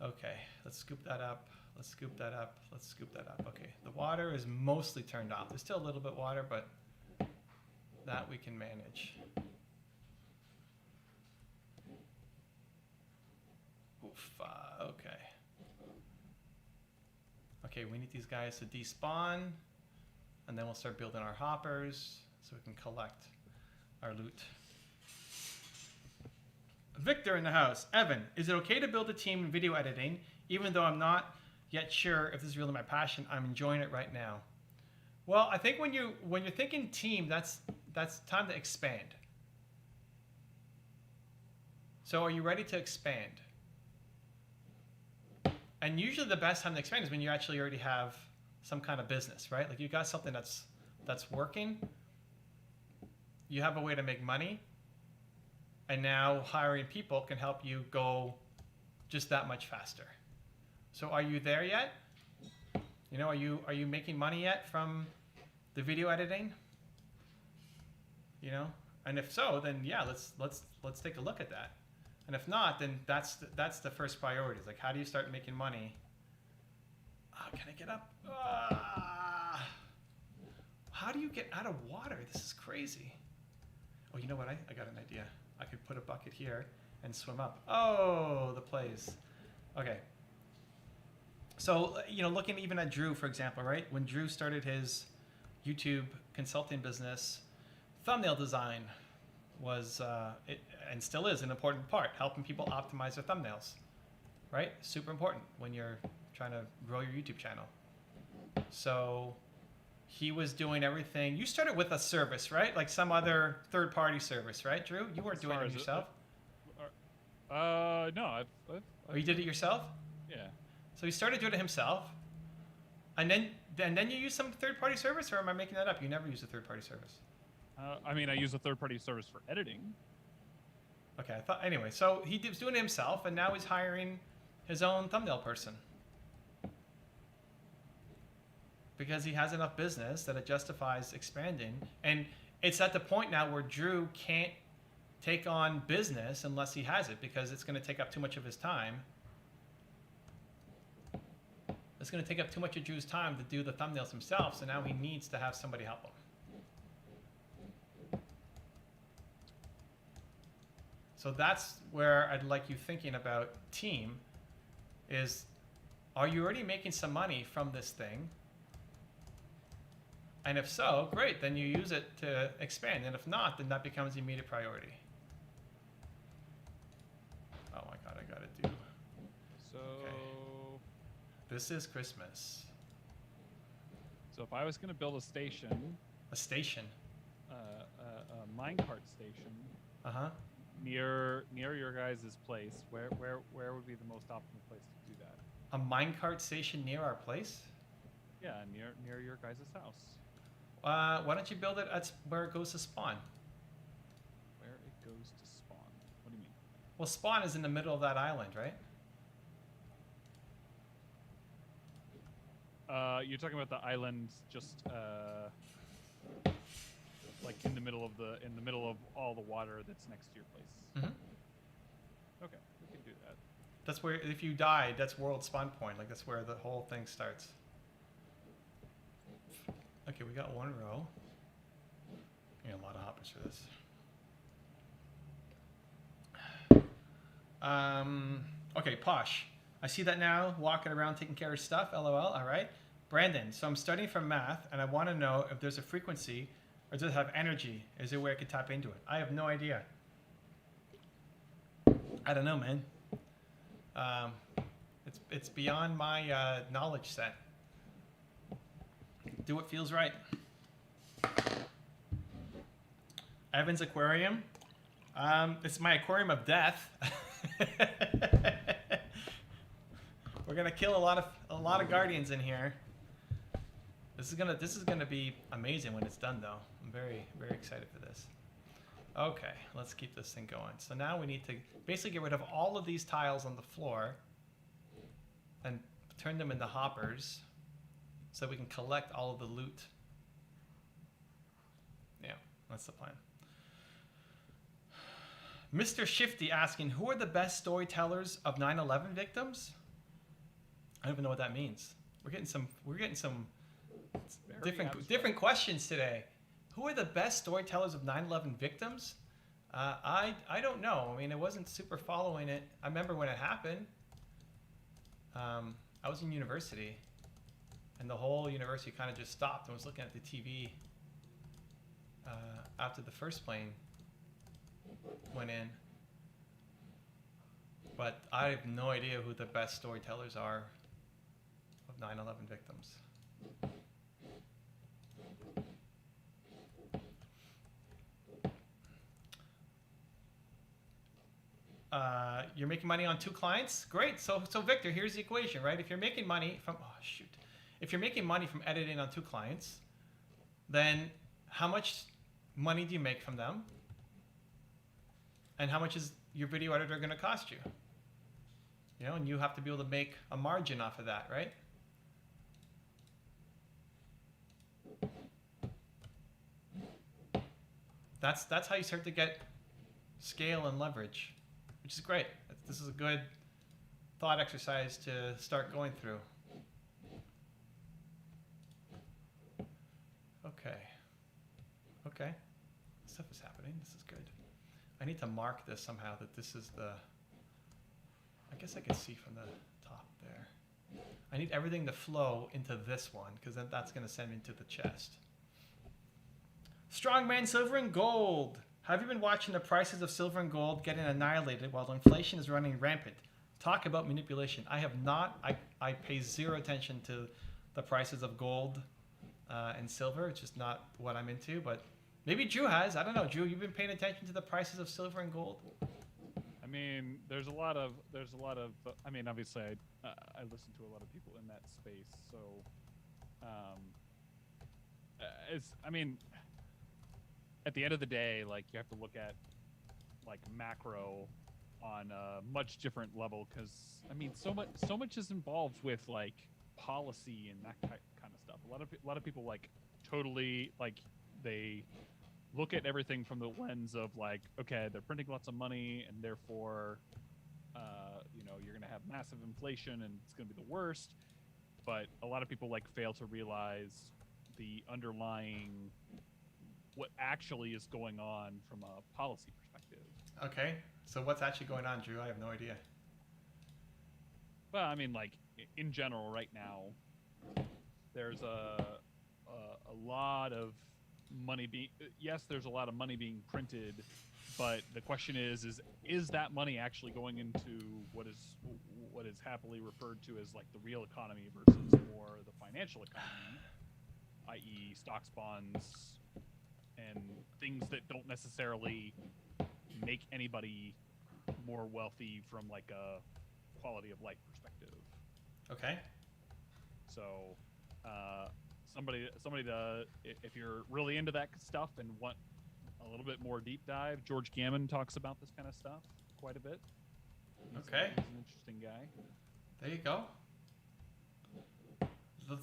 Okay, let's scoop that up. Let's scoop that up. Let's scoop that up. Okay, the water is mostly turned off. There's still a little bit water, but that we can manage. Oof, okay. Okay, we need these guys to despawn, and then we'll start building our hoppers so we can collect our loot. Victor in the house. Evan, is it okay to build a team in video editing, even though I'm not yet sure if this is really my passion? I'm enjoying it right now. Well, I think when you're thinking team, that's time to expand. So are you ready to expand? And usually the best time to expand is when you actually already have some kind of business, right? Like you got something that's working. You have a way to make money. And now hiring people can help you go just that much faster. So are you there yet? You know, are you making money yet from the video editing? You know, and if so, then yeah, let's take a look at that. And if not, then that's the first priority. It's like, how do you start making money? Oh, can I get up? How do you get out of water? This is crazy. Oh, you know what? I got an idea. I could put a bucket here and swim up. Oh, the plays. Okay. So, you know, looking even at Drew, for example, right? When Drew started his YouTube consulting business, thumbnail design was, and still is, an important part, helping people optimize their thumbnails, right? Super important when you're trying to grow your YouTube channel. So he was doing everything. You started with a service, right? Like some other third-party service, right, Drew? You weren't doing it yourself? No, I've Oh, you did it yourself? Yeah. So he started doing it himself, and then you use some third-party service, or am I making that up? You never use a third-party service. I mean, I use a third-party service for editing. Okay, I thought anyway. So he was doing it himself, and now he's hiring his own thumbnail person because he has enough business that it justifies expanding. And it's at the point now where Drew can't take on business unless he has it, because it's going to take up too much of his time. It's going to take up too much of Drew's time to do the thumbnails himself, so now he needs to have somebody help him. So that's where I'd like you thinking about team is, are you already making some money from this thing? And if so, great, then you use it to expand. And if not, then that becomes the immediate priority. Oh my God, I gotta do. So, okay. This is Christmas. So if I was gonna build a station. A station? A minecart station. Uh-huh. Near your guys' place, where would be the most optimal place to do that? A minecart station near our place? Yeah, near your guys' house. Why don't you build it at where it goes to spawn? Where it goes to spawn? What do you mean? Well, spawn is in the middle of that island, right? You're talking about the island just like in the middle of all the water that's next to your place. Mm-hmm. Okay, we can do that. That's where, if you die, that's world spawn point. Like, that's where the whole thing starts. Okay, we got one row. Yeah, a lot of hoppers for this. Okay, Posh. I see that now, walking around taking care of stuff, LOL, all right. Brandon, so I'm studying for math, and I want to know if there's a frequency, or does it have energy? Is there a way I could tap into it? I have no idea. I don't know, man. It's beyond my knowledge set. Do what feels right. Evan's aquarium. It's my aquarium of death. We're gonna kill a lot of guardians in here. This is gonna be amazing when it's done, though. I'm very, very excited for this. Okay, let's keep this thing going. So now we need to basically get rid of all of these tiles on the floor and turn them into hoppers so we can collect all of the loot. Yeah, that's the plan. Mr. Shifty asking, who are the best storytellers of 9/11 victims? I don't even know what that means. We're getting some different questions today. Who are the best storytellers of 9/11 victims? I don't know. I mean, I wasn't super following it. I remember when it happened. I was in university, and the whole university kind of just stopped and was looking at the TV after the first plane went in. But I have no idea who the best storytellers are of 9/11 victims. You're making money on 2 clients? Great. So Victor, here's the equation, right? If you're making money from if you're making money from editing on 2 clients, then how much money do you make from them? And how much is your video editor going to cost you? You know, and you have to be able to make a margin off of that, right? That's how you start to get scale and leverage, which is great. This is a good thought exercise to start going through. Okay. Stuff is happening. This is good. I need to mark this somehow that this is the... I guess I can see from the top there. I need everything to flow into this one, because then that's going to send me into the chest. Strongman Silver and Gold. Have you been watching the prices of silver and gold getting annihilated while inflation is running rampant? Talk about manipulation. I have not. I pay zero attention to the prices of gold and silver. It's just not what I'm into, but maybe Drew has. I don't know. Drew, you've been paying attention to the prices of silver and gold? I mean, there's a lot of. I mean, obviously, I listen to a lot of people in that space, so I mean, at the end of the day, like, you have to look at like macro on a much different level, because I mean, so much is involved with like policy and that kind of stuff. A lot of people like totally like they look at everything from the lens of like, okay, they're printing lots of money and therefore you know, you're going to have massive inflation and it's going to be the worst. But a lot of people like fail to realize the underlying what actually is going on from a policy perspective. Okay, so what's actually going on, Drew? I have no idea. Well, I mean, like, in general right now, there's a lot of money being... Yes, there's a lot of money being printed, but the question is that money actually going into what is happily referred to as like the real economy versus more the financial economy, i.e. stocks, bonds, and things that don't necessarily make anybody more wealthy from like a quality of life perspective. Okay. So somebody to, if you're really into that stuff and want a little bit more deep dive, George Gammon talks about this kind of stuff quite a bit. Okay. He's an interesting guy. There you go.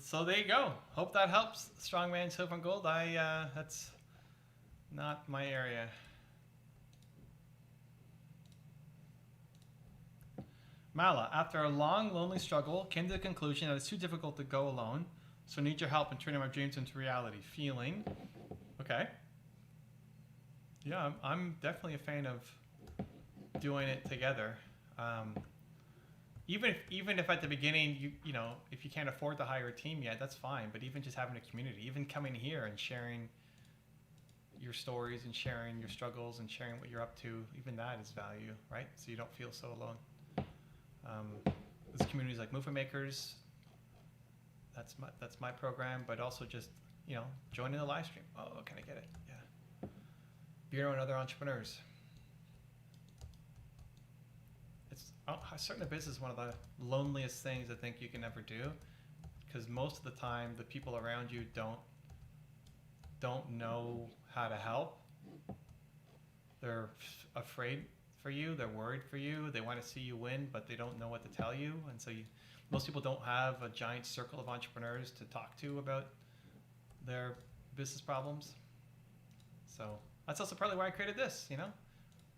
So there you go. Hope that helps. Strongman Silver and Gold. That's not my area. Mala, after a long, lonely struggle, came to the conclusion that it's too difficult to go alone, so need your help in turning my dreams into reality. Feeling. Okay. Yeah, I'm definitely a fan of doing it together. Even if at the beginning you know, if you can't afford to hire a team yet, that's fine. But even just having a community, even coming here and sharing your stories and sharing your struggles and sharing what you're up to, even that is value, right? So you don't feel so alone. There's communities like Movement Makers. That's my program, but also just, you know, joining the live stream. Oh, can I get it? Yeah. Bureau and other entrepreneurs. Starting a business is one of the loneliest things I think you can ever do, because most of the time the people around you don't know how to help. They're afraid for you. They're worried for you. They want to see you win, but they don't know what to tell you. And so most people don't have a giant circle of entrepreneurs to talk to about their business problems. So that's also partly why I created this, you know?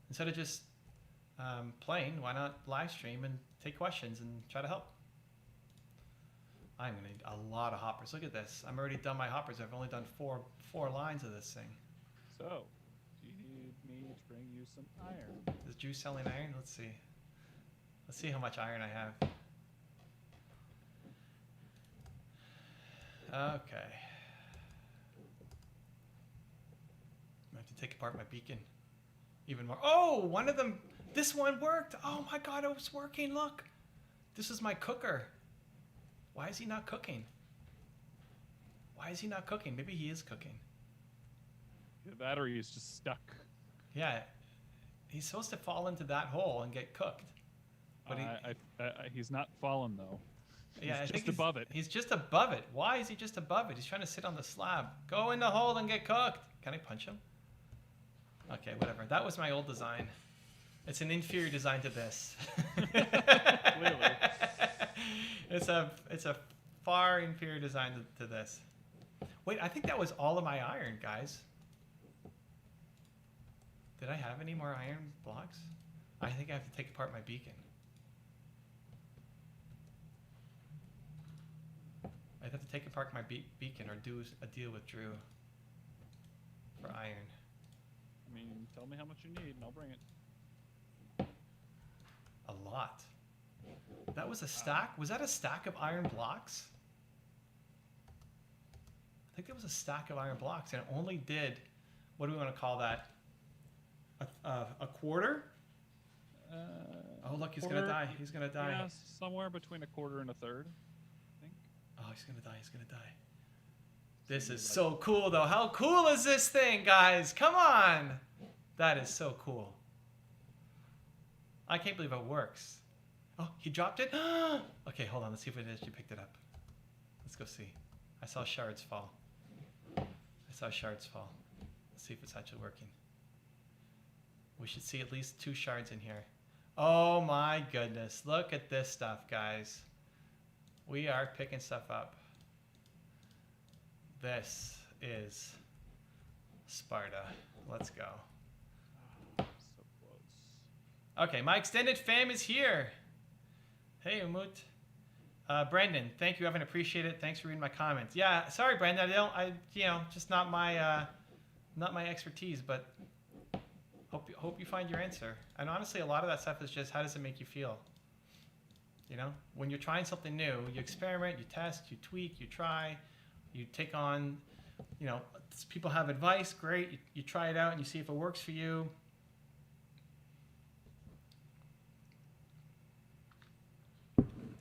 Instead of just playing, why not live stream and take questions and try to help? I'm gonna need a lot of hoppers. Look at this. I'm already done my hoppers. I've only done four lines of this thing. So, do you need me to bring you some iron? Is Drew selling iron? Let's see. Let's see how much iron I have. Okay. I have to take apart my beacon. Even more. Oh, one of them. This one worked. Oh my god, it was working. Look. This is my cooker. Why is he not cooking? Why is he not cooking? Maybe he is cooking. The battery is just stuck. Yeah. He's supposed to fall into that hole and get cooked. But he's not fallen though. Yeah, he's just above it. He's just above it. Why is he just above it? He's trying to sit on the slab. Go in the hole and get cooked. Can I punch him? Okay, whatever. That was my old design. It's an inferior design to this. Clearly. It's a far inferior design to this. Wait, I think that was all of my iron, guys. Did I have any more iron blocks? I think I have to take apart my beacon. I'd have to take apart my beacon or do a deal with Drew for iron. I mean, tell me how much you need and I'll bring it. A lot. That was a stack? Was that a stack of iron blocks? I think that was a stack of iron blocks and it only did, what do we want to call that? A quarter? Oh, look, he's going to die. He's going to die. Yeah, somewhere between a quarter and a third, I think. Oh, he's going to die. He's going to die. This is so cool, though. How cool is this thing, guys? Come on. That is so cool. I can't believe it works. Oh, he dropped it? Okay, hold on. Let's see if it actually picked it up. Let's go see. I saw shards fall. I saw shards fall. Let's see if it's actually working. We should see at least 2 shards in here. Oh my goodness. Look at this stuff, guys. We are picking stuff up. This is Sparta. Let's go. So close. Okay, my extended fam is here. Hey, Umut. Brendan, thank you, Evan. Appreciate it. Thanks for reading my comments. Yeah, sorry, Brendan. Just not my expertise, but hope you find your answer. And honestly, a lot of that stuff is just how does it make you feel? You know, when you're trying something new, you experiment, you test, you tweak, you try, you take on, you know, people have advice, great. You try it out and you see if it works for you.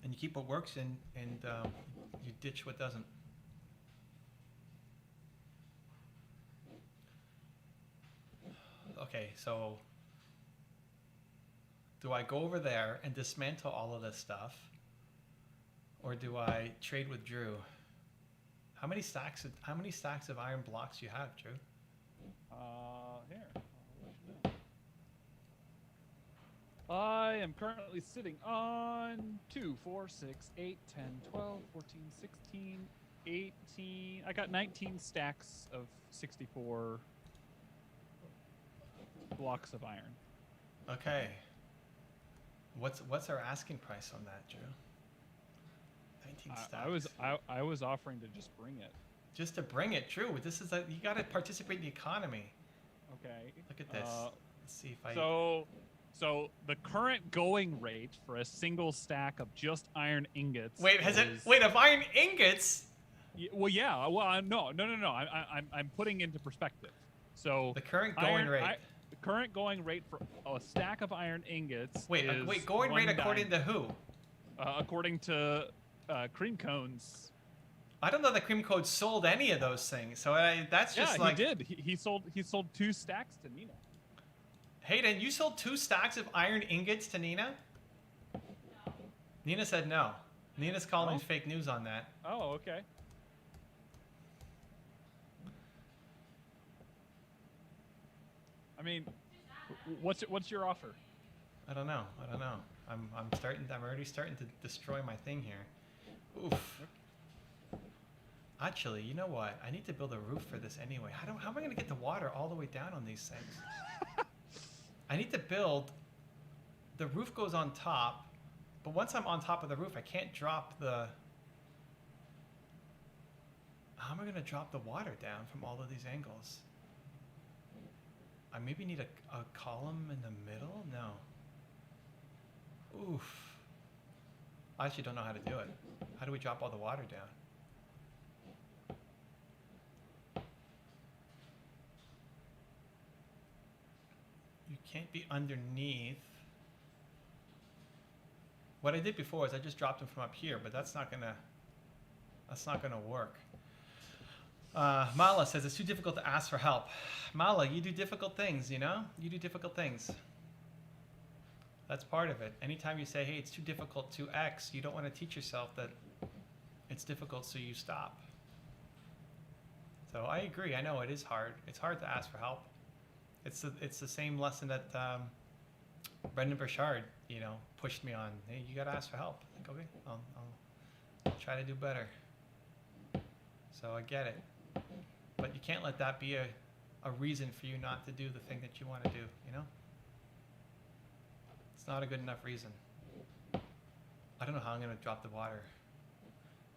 And you keep what works and you ditch what doesn't. Okay, so do I go over there and dismantle all of this stuff, or do I trade with Drew? How many stacks of iron blocks do you have, Drew? Here. I'll let you know. I am currently sitting on 2, 4, 6, 8, 10, 12, 14, 16, 18. I got 19 stacks of 64 blocks of iron. Okay. What's our asking price on that, Drew? 19 stacks. I was offering to just bring it. Just to bring it, Drew. This is you got to participate in the economy. Okay. Look at this. Let's see if I. So the current going rate for a single stack of just iron ingots. Wait, of iron ingots? Well, yeah. Well, no. I'm putting into perspective. So the current going rate. The current going rate for a stack of iron ingots. Wait, going rate according to who? According to Cream Cones. I don't know that Cream Code sold any of those things, so that's just like. Yeah, he did. He sold 2 stacks to Nina. Hayden, you sold 2 stacks of iron ingots to Nina? No. Nina said no. Nina's calling fake news on that. Oh, okay. I mean, what's your offer? I don't know. I don't know. I'm already starting to destroy my thing here. Oof. Actually, you know what? I need to build a roof for this anyway. How am I going to get the water all the way down on these things? I need to build... The roof goes on top, but once I'm on top of the roof, I can't drop the... How am I going to drop the water down from all of these angles? I maybe need a column in the middle? No. Oof. I actually don't know how to do it. How do we drop all the water down? You can't be underneath. What I did before is I just dropped them from up here, but that's not gonna work. Mala says it's too difficult to ask for help. Mala, you do difficult things, you know? You do difficult things. That's part of it. Anytime you say, hey, it's too difficult to X, you don't want to teach yourself that it's difficult, so you stop. So I agree. I know it is hard. It's hard to ask for help. It's the same lesson that Brendan Burchard, you know, pushed me on. Hey, you got to ask for help. Like, okay, I'll try to do better. So I get it. But you can't let that be a reason for you not to do the thing that you want to do, you know? It's not a good enough reason. I don't know how I'm going to drop the water.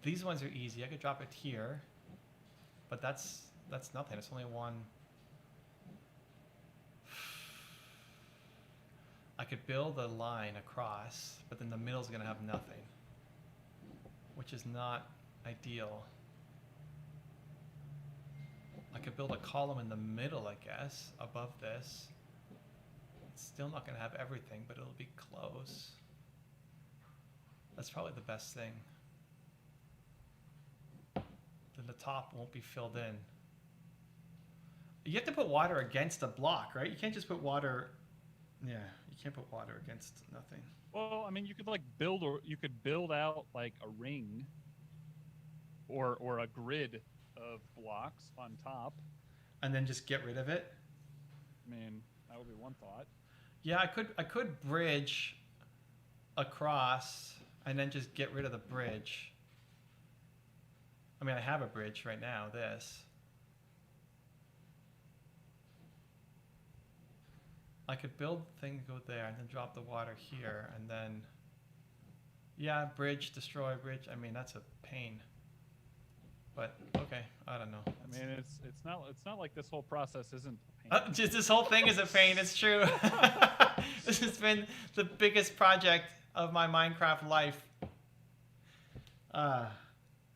These ones are easy. I could drop it here, but that's nothing. It's only one. I could build a line across, but then the middle's going to have nothing, which is not ideal. I could build a column in the middle, I guess, above this. It's still not going to have everything, but it'll be close. That's probably the best thing. Then the top won't be filled in. You have to put water against a block, right? You can't just put water... Yeah, you can't put water against nothing. Well, I mean, you could like build out like a ring or a grid of blocks on top. And then just get rid of it? I mean, that would be one thought. Yeah, I could bridge across and then just get rid of the bridge. I mean, I have a bridge right now, this. I could build the thing to go there and then drop the water here and then... Yeah, bridge, destroy bridge. I mean, that's a pain. But, okay, I don't know. I mean, it's not like this whole process isn't a pain. Just this whole thing is a pain, it's true. This has been the biggest project of my Minecraft life.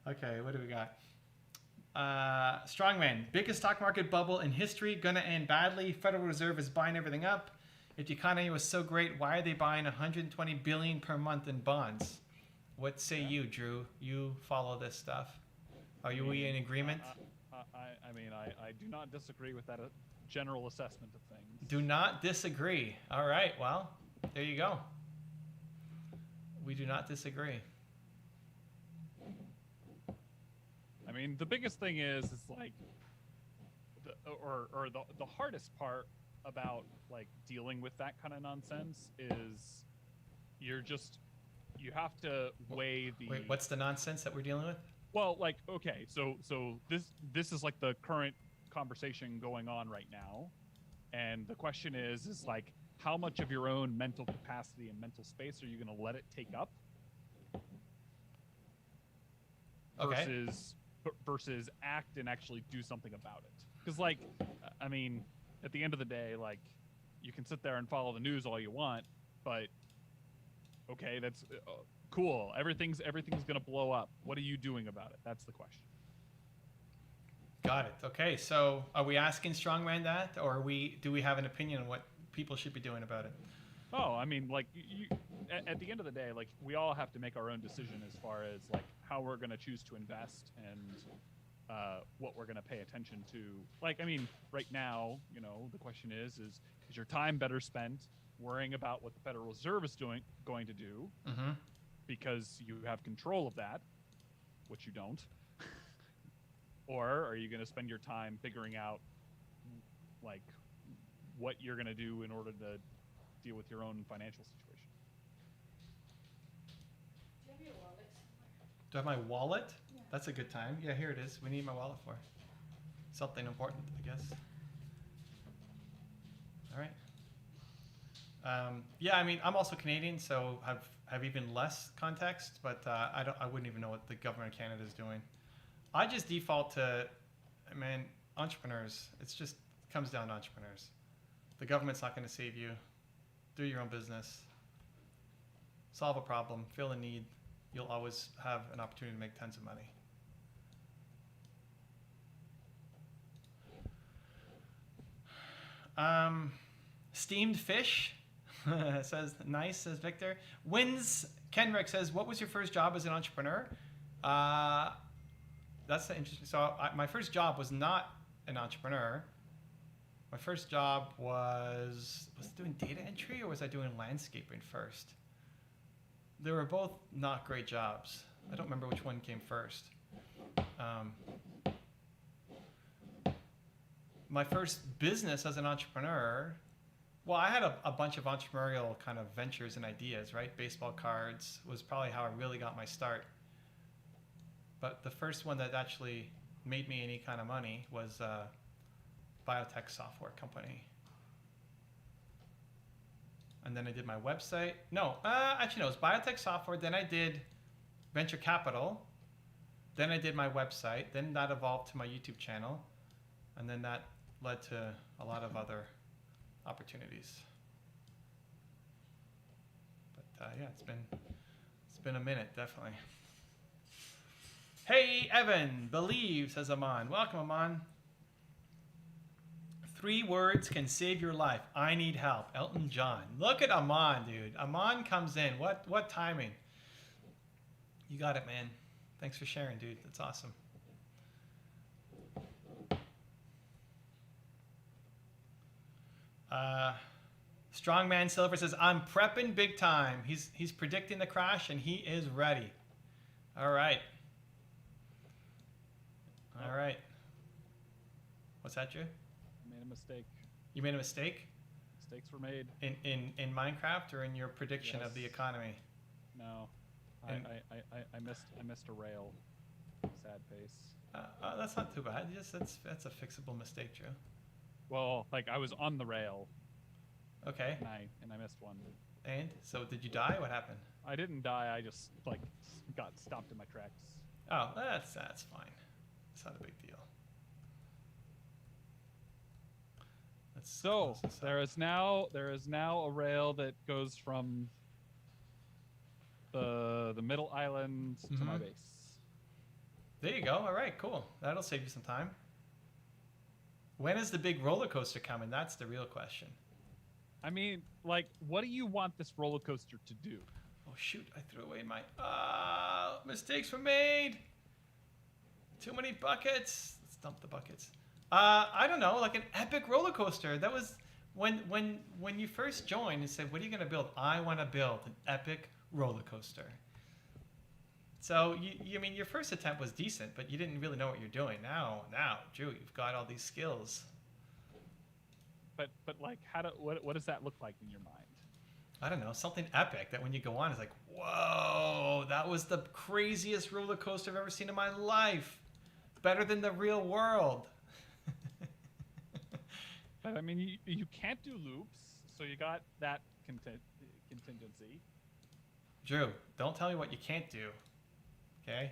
Okay, what do we got? Strongman, biggest stock market bubble in history, gonna end badly. Federal Reserve is buying everything up. If the economy was so great, why are they buying 120 billion per month in bonds? What say you, Drew? You follow this stuff. Are we in agreement? I mean, I do not disagree with that general assessment of things. Do not disagree. All right, well, there you go. We do not disagree. I mean, the biggest thing is like, the hardest part about like dealing with that kind of nonsense is you have to weigh the... Wait, what's the nonsense that we're dealing with? Well, like, okay, so this is like the current conversation going on right now, and the question is like, how much of your own mental capacity and mental space are you going to let it take up? Okay. Versus act and actually do something about it. Because, like, I mean, at the end of the day, like, you can sit there and follow the news all you want, but okay, that's cool. Everything's gonna blow up. What are you doing about it? That's the question. Got it. Okay, so are we asking Strongman that, or do we have an opinion on what people should be doing about it? Oh, I mean, like, at the end of the day, like, we all have to make our own decision as far as like how we're gonna choose to invest and what we're gonna pay attention to. Like, I mean, right now, you know, the question is your time better spent worrying about what the Federal Reserve is going to do, Mm-hmm. because you have control of that, which you don't, or are you going to spend your time figuring out like what you're going to do in order to deal with your own financial situation. Do you have your wallet somewhere? Do I have my wallet? Yeah. That's a good time. Yeah, here it is. We need my wallet for something important, I guess. All right. Yeah, I mean, I'm also Canadian, so have even less context, but I wouldn't even know what the government of Canada is doing. I just default to, man, entrepreneurs. It's just comes down to entrepreneurs. The government's not going to save you. Do your own business. Solve a problem. Fill a need. You'll always have an opportunity to make tons of money. Steamed fish says nice, says Victor. Wins Kenrick says, what was your first job as an entrepreneur? That's interesting. So my first job was not an entrepreneur. My first job was it doing data entry or was I doing landscaping first? They were both not great jobs. I don't remember which one came first. My first business as an entrepreneur, well, I had a bunch of entrepreneurial kind of ventures and ideas, right? Baseball cards was probably how I really got my start. But the first one that actually made me any kind of money was a biotech software company. And then I did my website. No, actually no, it was biotech software. Then I did venture capital. Then I did my website. Then that evolved to my YouTube channel. And then that led to a lot of other opportunities. But yeah, it's been a minute, definitely. Hey, Evan, believe, says Aman. Welcome, Aman. 3 words can save your life. I need help. Elton John. Look at Aman, dude. Aman comes in. What timing? You got it, man. Thanks for sharing, dude. That's awesome. Strongman Silver says, I'm prepping big time. He's predicting the crash and he is ready. All right. All right. What's that, Drew? I made a mistake. You made a mistake? Mistakes were made. In Minecraft or in your prediction of the Yes. economy? No. I missed a rail. Sad face. That's not too bad. Yes, that's a fixable mistake, Drew. Well, like I was on the rail Okay. and I missed one. And so did you die? What happened? I didn't die. I just like got stopped in my tracks. Oh, that's fine. It's not a big deal. Let's So close this up. there is now a rail that goes from the middle island to my Mhm. base. There you go. All right, cool. That'll save you some time. When is the big roller coaster coming? That's the real question. I mean, like, what do you want this roller coaster to do? Oh shoot! I threw away my. Mistakes were made. Too many buckets. Let's dump the buckets. I don't know, like an epic roller coaster. That was when you first joined and said, "What are you gonna build?" I want to build an epic roller coaster. So you I mean your first attempt was decent, but you didn't really know what you're doing. Now, Drew, you've got all these skills. But like, what does that look like in your mind? I don't know, something epic that when you go on is like, whoa, that was the craziest roller coaster I've ever seen in my life. Better than the real world. But I mean, you can't do loops, so you got that contingency. Drew, don't tell me what you can't do. Okay?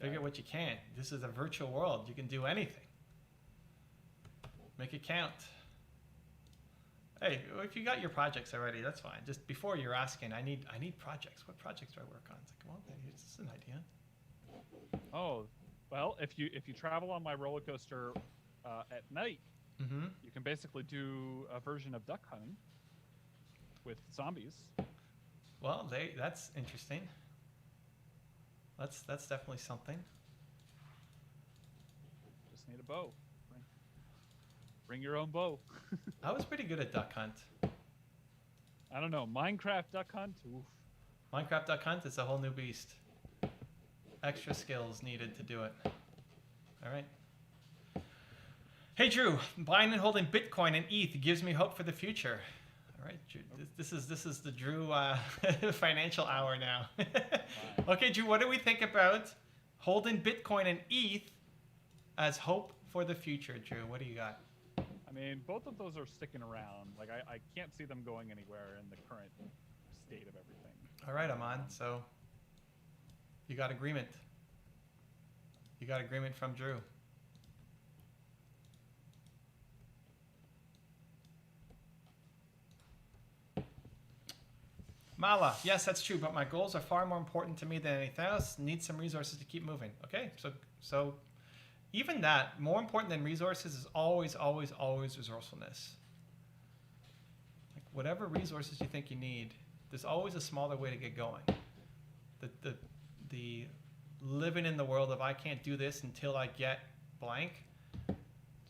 Figure out what you can. This is a virtual world. You can do anything. Make it count. Hey, if you got your projects already, that's fine. Just before you're asking, I need projects. What projects do I work on? It's like, well, this is an idea. Oh, well, if you travel on my roller coaster at night, Mm-hmm. you can basically do a version of duck hunting with zombies. Well, that's interesting. That's definitely something. Just need a bow. Bring your own bow. I was pretty good at duck hunt. I don't know, Minecraft duck hunt. Oof. Minecraft duck hunt is a whole new beast. Extra skills needed to do it. All right. Hey Drew, buying and holding Bitcoin and ETH gives me hope for the future. right, Drew, this is the Drew financial hour now. Fine. Okay, Drew, what do we think about holding Bitcoin and ETH as hope for the future? Drew, what do you got? I mean, both of those are sticking around. Like, I can't see them going anywhere in the current state of everything. All right, Aman. So you got agreement. You got agreement from Drew. Mala, yes, that's true, but my goals are far more important to me than anything else. Need some resources to keep moving. Okay, so even that, more important than resources is always resourcefulness. Like whatever resources you think you need, there's always a smaller way to get going. The living in the world of I can't do this until I get blank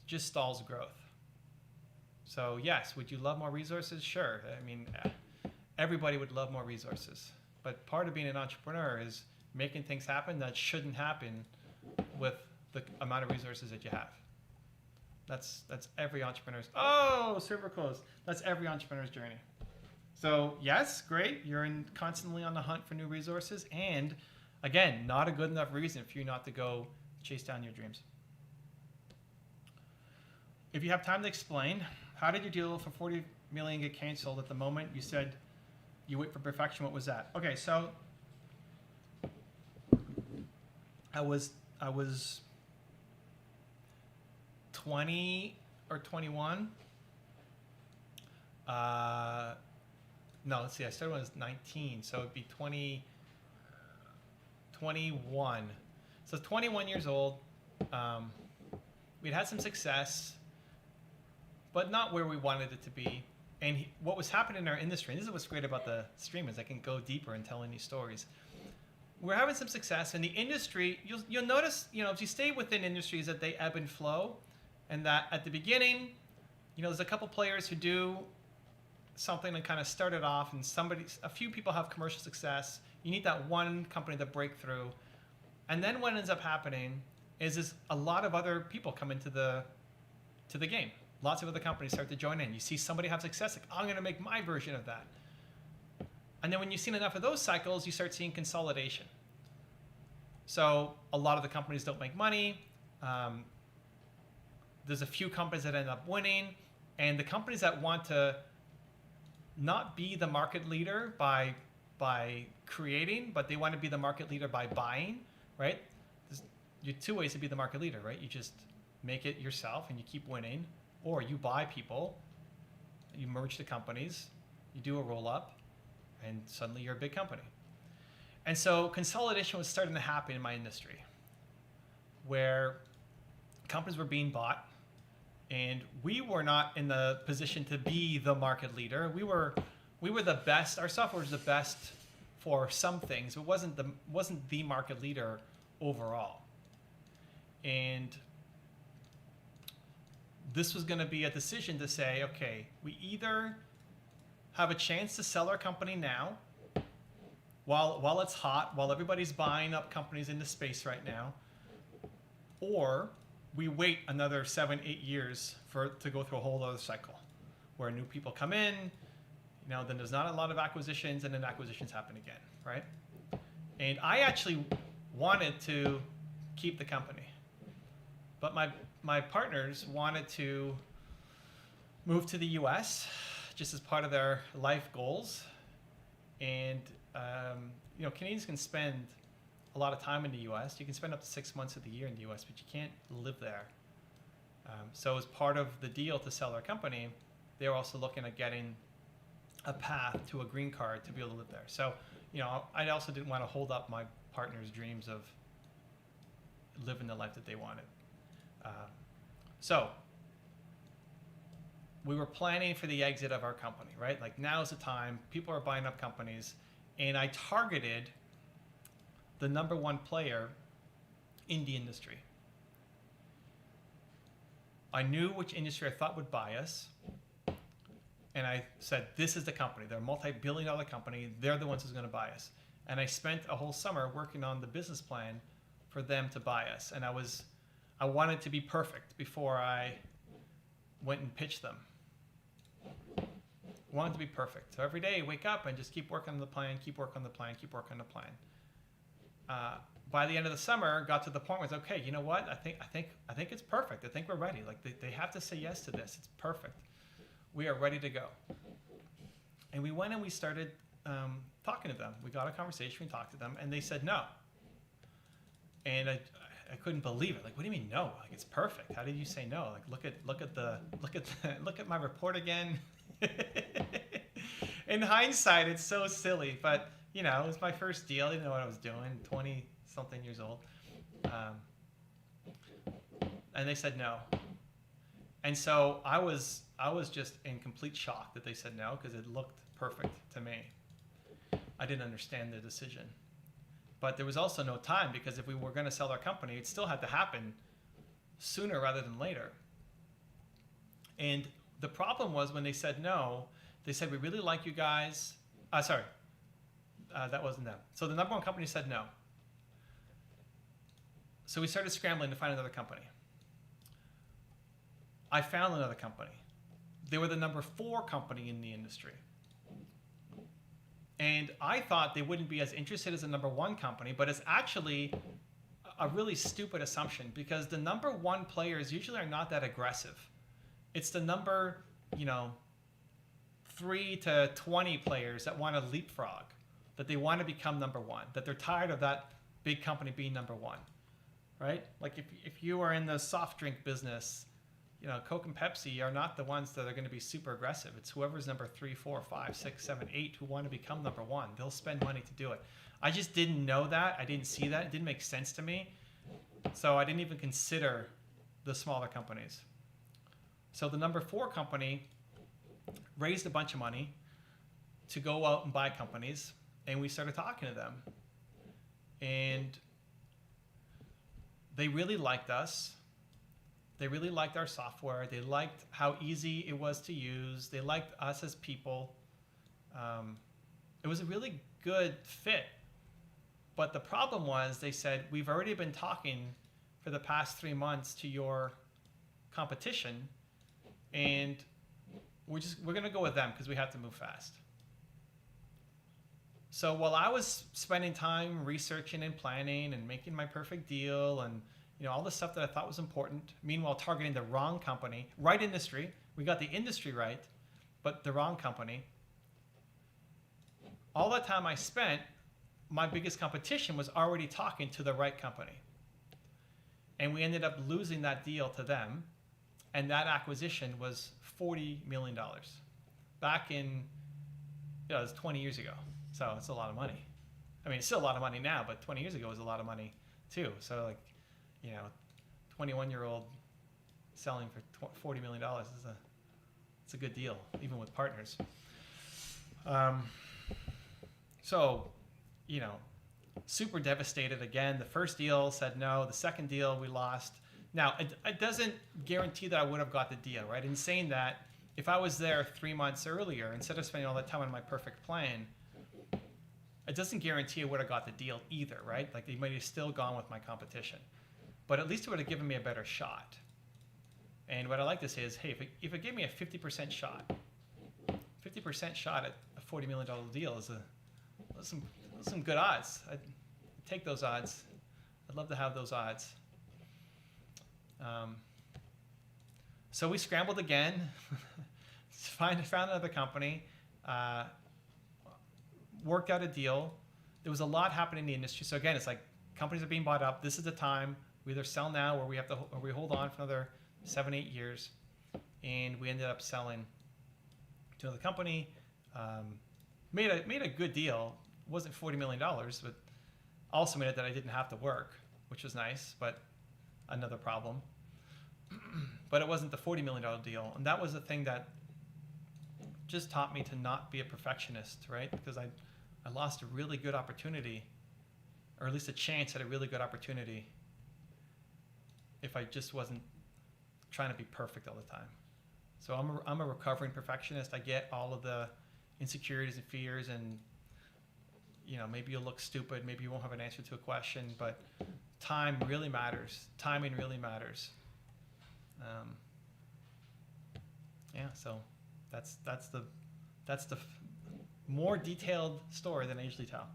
just stalls growth. So yes, would you love more resources? Sure. I mean, everybody would love more resources. But part of being an entrepreneur is making things happen that shouldn't happen with the amount of resources that you have. That's every entrepreneur's, oh, server closed. That's every entrepreneur's journey. So yes, great. You're constantly on the hunt for new resources. And again, not a good enough reason for you not to go chase down your dreams. If you have time to explain, how did your deal for 40 million get canceled at the moment? You said you wait for perfection. What was that? Okay, so I was 20 or 21. No, let's see. I started when I was 19, so it'd be 21. So 21 years old. We'd had some success, but not where we wanted it to be. And what was happening in our industry, and this is what's great about the stream, is I can go deeper and telling these stories. We're having some success in the industry. You'll notice, if you stay within industries, that they ebb and flow, and that at the beginning, there's a couple players who do something that kind of started off, and a few people have commercial success. You need that one company to break through, and then what ends up happening is a lot of other people come into the game. Lots of other companies start to join in. You see somebody have success, like, I'm going to make my version of that. And then when you've seen enough of those cycles, you start seeing consolidation. So a lot of the companies don't make money. There's a few companies that end up winning. And the companies that want to not be the market leader by creating, but they want to be the market leader by buying, right? There's two ways to be the market leader, right? You just make it yourself and you keep winning. Or you buy people, you merge the companies, you do a roll-up, and suddenly you're a big company. And so consolidation was starting to happen in my industry, where companies were being bought, and we were not in the position to be the market leader. We were the best. Our software was the best for some things. It wasn't the market leader overall. And this was going to be a decision to say, okay, we either have a chance to sell our company now while it's hot, while everybody's buying up companies in the space right now, or we wait another 7-8 years to go through a whole other cycle where new people come in, then there's not a lot of acquisitions, and then acquisitions happen again, right? And I actually wanted to keep the company, but my partners wanted to move to the US just as part of their life goals. And, Canadians can spend a lot of time in the US. You can spend up to 6 months of the year in the US, but you can't live there. So as part of the deal to sell our company, they were also looking at getting a path to a green card to be able to live there. So, I also didn't want to hold up my partner's dreams of living the life that they wanted. So we were planning for the exit of our company, right? Like, now's the time. People are buying up companies. And I targeted the number one player in the industry. I knew which industry I thought would buy us. And I said, this is the company. They're a multi-billion-dollar company. They're the ones who's going to buy us. And I spent a whole summer working on the business plan for them to buy us. And I wanted to be perfect before I went and pitched them. We want it to be perfect. So every day, wake up and just keep working on the plan, keep working on the plan, keep working on the plan. By the end of the summer, got to the point where it's okay. You know what? I think it's perfect. I think we're ready. Like they have to say yes to this. It's perfect. We are ready to go. And we went and we started talking to them. We got a conversation. We talked to them, and they said no. And I couldn't believe it. Like, what do you mean no? Like, it's perfect. How did you say no? Like, look at my report again. In hindsight, it's so silly, but you know, it was my first deal. I didn't know what I was doing. 20-something years old, and they said no. And so I was just in complete shock that they said no because it looked perfect to me. I didn't understand the decision. But there was also no time because if we were going to sell our company, it still had to happen sooner rather than later. And the problem was when they said no, they said, we really like you guys. That wasn't them. So the number one company said no. So we started scrambling to find another company. I found another company. They were the number 4 company in the industry. And I thought they wouldn't be as interested as the number 1 company, but it's actually a really stupid assumption because the number 1 players usually are not that aggressive. It's the number, 3 to 20 players that want to leapfrog, that they want to become number 1, that they're tired of that big company being number 1, right? Like if you are in the soft drink business, Coke and Pepsi are not the ones that are going to be super aggressive. It's whoever's number 3, 4, 5, 6, 7, 8 who want to become number 1. They'll spend money to do it. I just didn't know that. I didn't see that. It didn't make sense to me. So I didn't even consider the smaller companies. So the number 4 company raised a bunch of money to go out and buy companies, and we started talking to them. And they really liked us. They really liked our software. They liked how easy it was to use. They liked us as people. It was a really good fit. But the problem was they said, we've already been talking for the past 3 months to your competition, and we're going to go with them because we have to move fast. So while I was spending time researching and planning and making my perfect deal and all the stuff that I thought was important, meanwhile targeting the wrong company, right industry, we got the industry right, but the wrong company. All that time I spent, my biggest competition was already talking to the right company. And we ended up losing that deal to them, and that acquisition was $40 million. Back in, it was 20 years ago, so it's a lot of money. I mean, it's still a lot of money now, but 20 years ago was a lot of money too. So 21-year-old selling for $40 million it's a good deal, even with partners. Super devastated again. The first deal said no. The second deal we lost. Now, it doesn't guarantee that I would have got the deal, right? In saying that, if I was there 3 months earlier, instead of spending all that time on my perfect plan, it doesn't guarantee I would have got the deal either, right? Like they might have still gone with my competition. But at least it would have given me a better shot. And what I like to say is, hey, if it gave me a 50% shot, 50% shot at a $40 million deal is some good odds. I'd take those odds. I'd love to have those odds. So we scrambled again, found another company, worked out a deal. There was a lot happening in the industry. So again, it's like companies are being bought up. This is the time. We either sell now or we hold on for another 7-8 years. And we ended up selling to another company. Made a good deal. It wasn't $40 million, but also made it that I didn't have to work, which was nice, but another problem. But it wasn't the $40 million deal. And that was the thing that just taught me to not be a perfectionist, right? Because I lost a really good opportunity, or at least a chance at a really good opportunity, if I just wasn't trying to be perfect all the time. So I'm a recovering perfectionist. I get all of the insecurities and fears, and maybe you'll look stupid, maybe you won't have an answer to a question, but time really matters. Timing really matters. So that's the That's the more detailed story than I usually tell.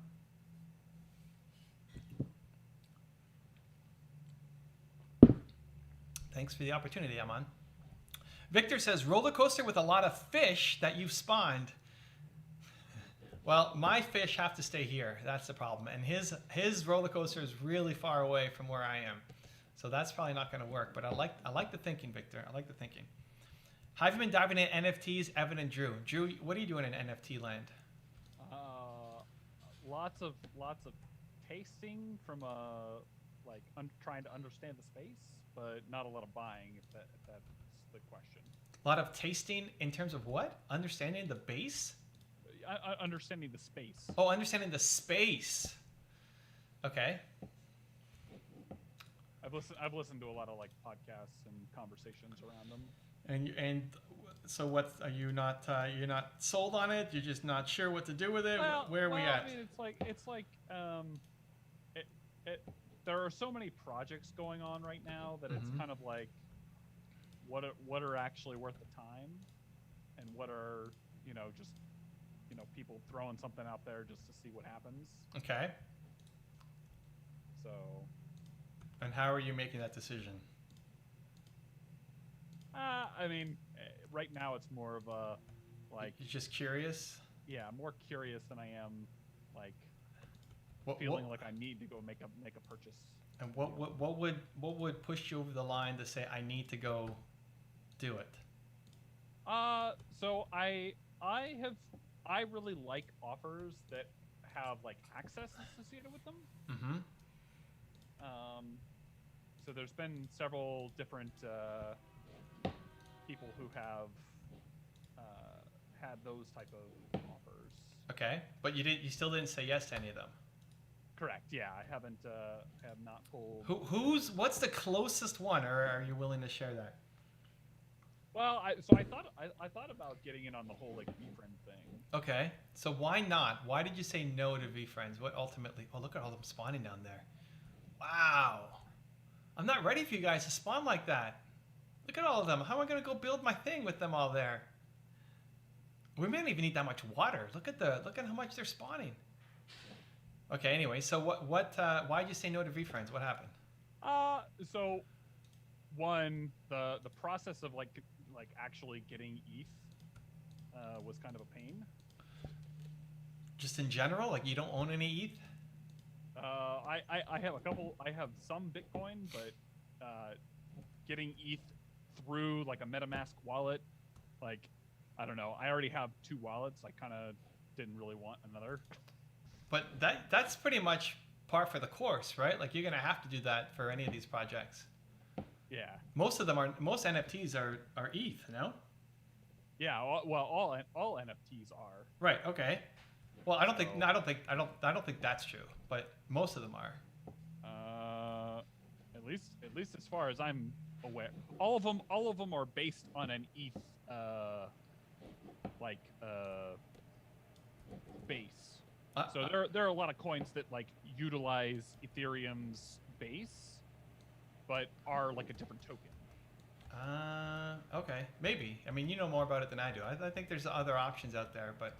Thanks for the opportunity, Aman. Victor says, roller coaster with a lot of fish that you've spawned. Well, my fish have to stay here. That's the problem. And his roller coaster is really far away from where I am. So that's probably not going to work. But I like the thinking, Victor. I like the thinking. Have you been diving in NFTs, Evan and Drew? Drew, what are you doing in NFT land? Lots of tasting from trying to understand the space, but not a lot of buying. If that's the question. A lot of tasting in terms of what? Understanding the base? Understanding the space. Oh, understanding the space. Okay. I've listened to a lot of like podcasts and conversations around them. And so what are you not you're not sold on it? You're just not sure what to do with it? Where are we at? I mean, there are so many projects going on right now that it's kind of like what are actually worth the time, and what are just people throwing something out there just to see what happens. Okay. So. And how are you making that decision? I mean, right now it's more of a You're just curious? Yeah, more curious than I am feeling like I need to go make a purchase. And what would push you over the line to say I need to go do it? So I really like offers that have like access associated with them. Mm-hmm. So there's been several different people who have had those type of offers. Okay, but you still didn't say yes to any of them. Correct. Yeah, I have not pulled. What's the closest one, or are you willing to share that? Well, I thought about getting in on the whole like VFriend thing. Okay, so why not? Why did you say no to VFriends? What ultimately? Oh, look at all them spawning down there. Wow, I'm not ready for you guys to spawn like that. Look at all of them. How am I gonna go build my thing with them all there? We may not even need that much water. Look at how much they're spawning. Okay, anyway, so why'd you say no to VFriends? What happened? So one, the process of like actually getting ETH was kind of a pain. Just in general, like you don't own any ETH? I have a couple. I have some Bitcoin, but getting ETH through like a MetaMask wallet, like I don't know. I already have 2 wallets. I kind of didn't really want another. But that's pretty much par for the course, right? Like you're gonna have to do that for any of these projects. Yeah. Most NFTs are ETH, no? Yeah. All NFTs are. Right. Okay. Well, I don't think that's true, but most of them are. At least as far as I'm aware, all of them are based on an ETH base. So there are a lot of coins that like utilize Ethereum's base, but are like a different token. Okay, maybe. I mean, you know more about it than I do. I think there's other options out there, but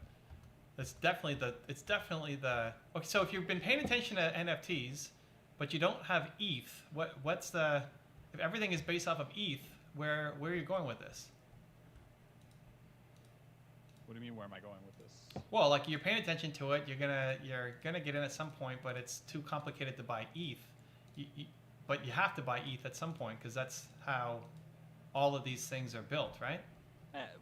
it's definitely the. Okay, so if you've been paying attention to NFTs, but you don't have ETH, what's the? If everything is based off of ETH, where are you going with this? What do you mean? Where am I going with this? Well, like you're paying attention to it, you're gonna get in at some point, but it's too complicated to buy ETH. But you have to buy ETH at some point because that's how all of these things are built, right?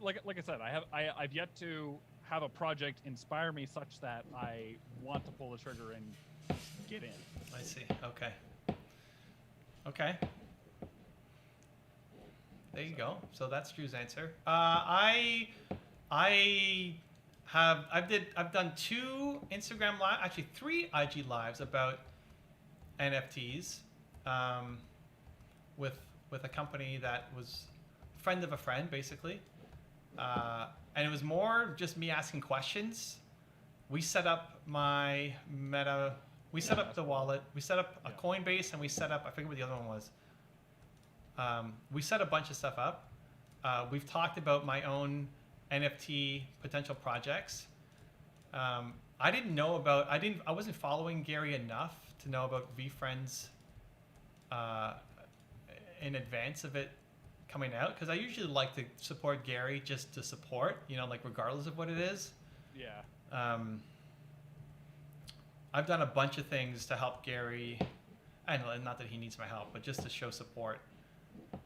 Like I said, I've yet to have a project inspire me such that I want to pull the trigger and get in. I see. Okay. Okay. There you go. So that's Drew's answer. I've done 2 Instagram live, actually 3 IG lives about NFTs, with a company that was a friend of a friend, basically, and it was more just me asking questions. We set up my Meta. We set up the wallet. We set up a Coinbase, and we set up, I forget what the other one was. We set a bunch of stuff up. We've talked about my own NFT potential projects. I didn't know about. I wasn't following Gary enough to know about VFriends in advance of it coming out, because I usually like to support Gary just to support, like regardless of what it is. Yeah. I've done a bunch of things to help Gary, and not that he needs my help, but just to show support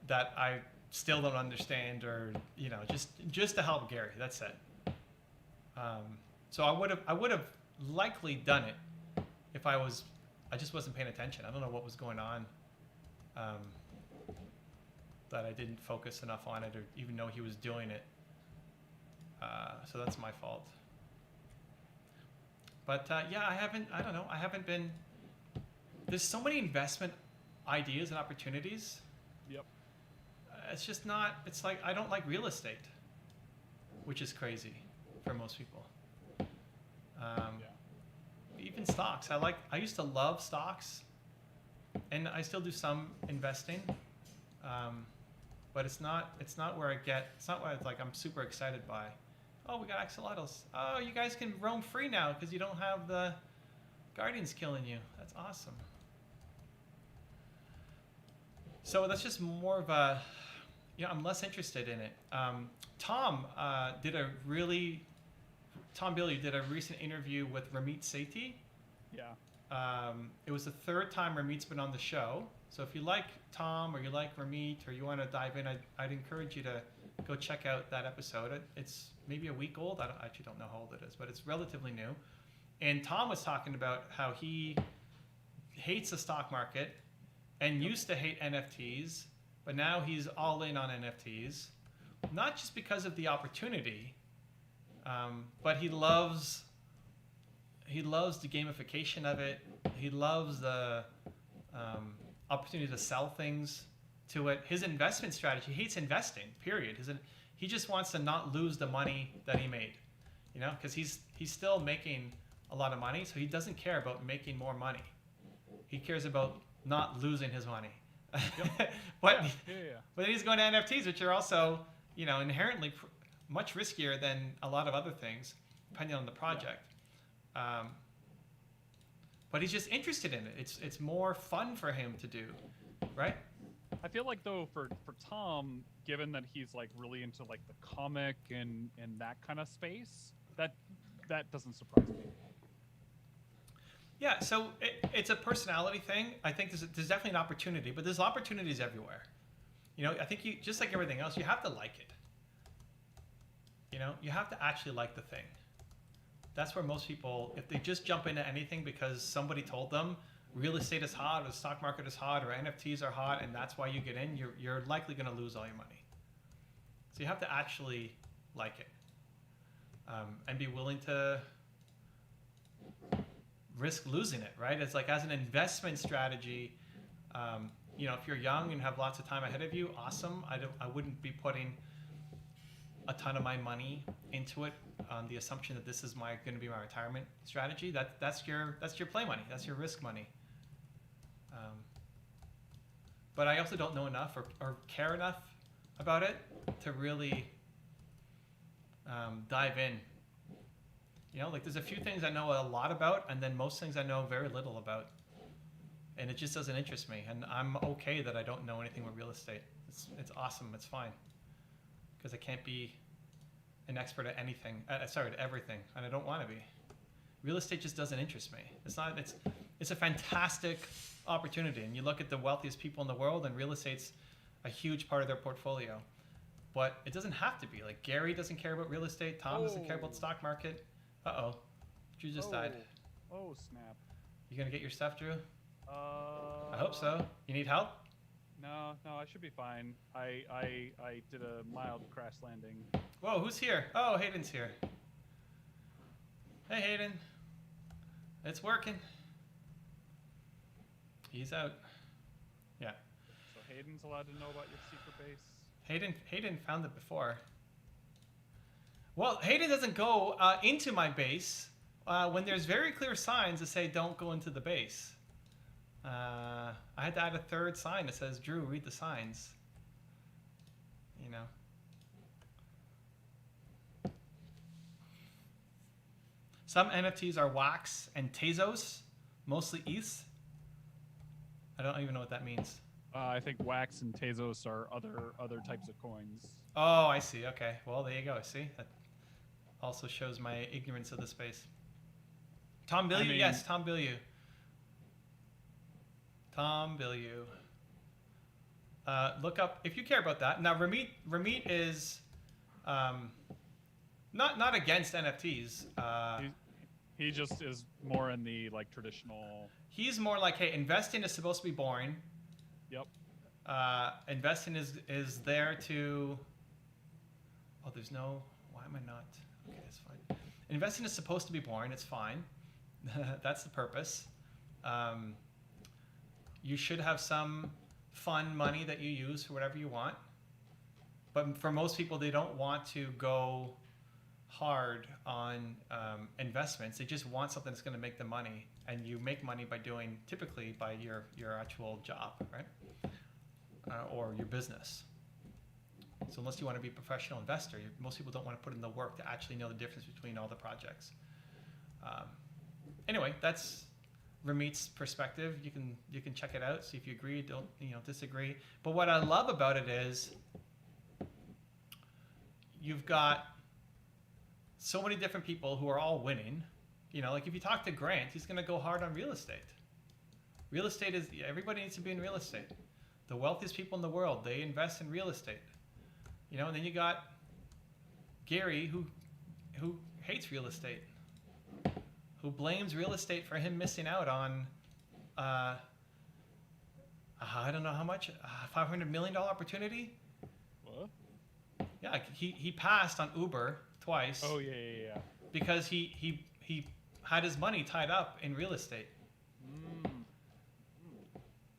that I still don't understand, or just to help Gary. That's it. So I would have likely done it if I just wasn't paying attention. I don't know what was going on, that I didn't focus enough on it or even know he was doing it. So that's my fault. But yeah, I haven't been. There's so many investment ideas and opportunities. Yep. It's just not. It's like I don't like real estate, which is crazy for most people. Even stocks. I used to love stocks, and I still do some investing. But it's not where I get. It's not where I'm super excited by. Oh, we got axolotls. Oh, you guys can roam free now because you don't have the guardians killing you. That's awesome. So that's just more of a, I'm less interested in it. Tom Billy did a recent interview with Ramit Sethi. Yeah. It was the third time Ramit's been on the show. So if you like Tom or you like Ramit or you want to dive in, I'd encourage you to go check out that episode. It's maybe a week old. I actually don't know how old it is, but it's relatively new. And Tom was talking about how he hates the stock market and used to hate NFTs, but now he's all in on NFTs, not just because of the opportunity, but he loves the gamification of it. He loves the opportunity to sell things to it. His investment strategy, he hates investing, period. He just wants to not lose the money that he made, because he's still making a lot of money, so he doesn't care about making more money. He cares about not losing his money. Yep. But yeah. but he's going to NFTs, which are also, inherently much riskier than a lot of other things, depending on the project. Yeah. But he's just interested in it. It's more fun for him to do, right? I feel like though for Tom, given that he's really into the comic and that kind of space, that doesn't surprise me. Yeah, so it's a personality thing. I think there's definitely an opportunity, but there's opportunities everywhere. I think you, just like everything else, you have to like it. You have to actually like the thing. That's where most people, if they just jump into anything because somebody told them real estate is hot, or the stock market is hot, or NFTs are hot, and that's why you get in, you're likely going to lose all your money. So you have to actually like it, and be willing to risk losing it, right? It's like as an investment strategy, if you're young and have lots of time ahead of you, awesome. I wouldn't be putting a ton of my money into it on the assumption that this is going to be my retirement strategy. That's your play money. That's your risk money. But I also don't know enough or care enough about it to really dive in. There's a few things I know a lot about, and then most things I know very little about. And it just doesn't interest me. And I'm okay that I don't know anything with real estate. It's awesome. It's fine. Because I can't be an expert at anything. At everything. And I don't want to be. Real estate just doesn't interest me. It's a fantastic opportunity. And you look at the wealthiest people in the world, and real estate's a huge part of their portfolio. But it doesn't have to be. Gary doesn't care about real estate. Tom doesn't care about the stock market. Uh-oh. Drew just died. Oh, snap. You gonna get your stuff, Drew? I hope so. You need help? No, I should be fine. I did a mild crash landing. Whoa, who's here? Oh, Hayden's here. Hey, Hayden. It's working. He's out. Yeah. So Hayden's allowed to know about your secret base? Hayden found it before. Well, Hayden doesn't go into my base when there's very clear signs that say don't go into the base. I had to add a third sign that says, Drew, read the signs. Some NFTs are wax and Tezos, mostly ETH. I don't even know what that means. I think Wax and Tezos are other types of coins. Oh, I see. Okay. Well, there you go. See? That also shows my ignorance of the space. Tom Billieu? I mean- Yes, Tom Billieu. Tom Billieu. Look up, if you care about that. Now, Ramit is not against NFTs. He just is more in the like traditional. He's more like, hey, investing is supposed to be boring. Yep. Investing is there to. Oh, there's no. Why am I not? Okay, that's fine. Investing is supposed to be boring. It's fine. That's the purpose. You should have some fun money that you use for whatever you want. But for most people, they don't want to go hard on investments. They just want something that's going to make them money. And you make money by doing, typically, by your actual job, right? Or your business. So unless you want to be a professional investor, most people don't want to put in the work to actually know the difference between all the projects. Anyway, that's Ramit's perspective. You can check it out, see if you agree, don't disagree. But what I love about it is you've got so many different people who are all winning. Like if you talk to Grant, he's going to go hard on real estate. Real estate is, everybody needs to be in real estate. The wealthiest people in the world, they invest in real estate. And then you got Gary who hates real estate, who blames real estate for him missing out on, I don't know how much, $500 million opportunity. What? Yeah, he passed on Uber twice. Oh yeah. Because he had his money tied up in real estate.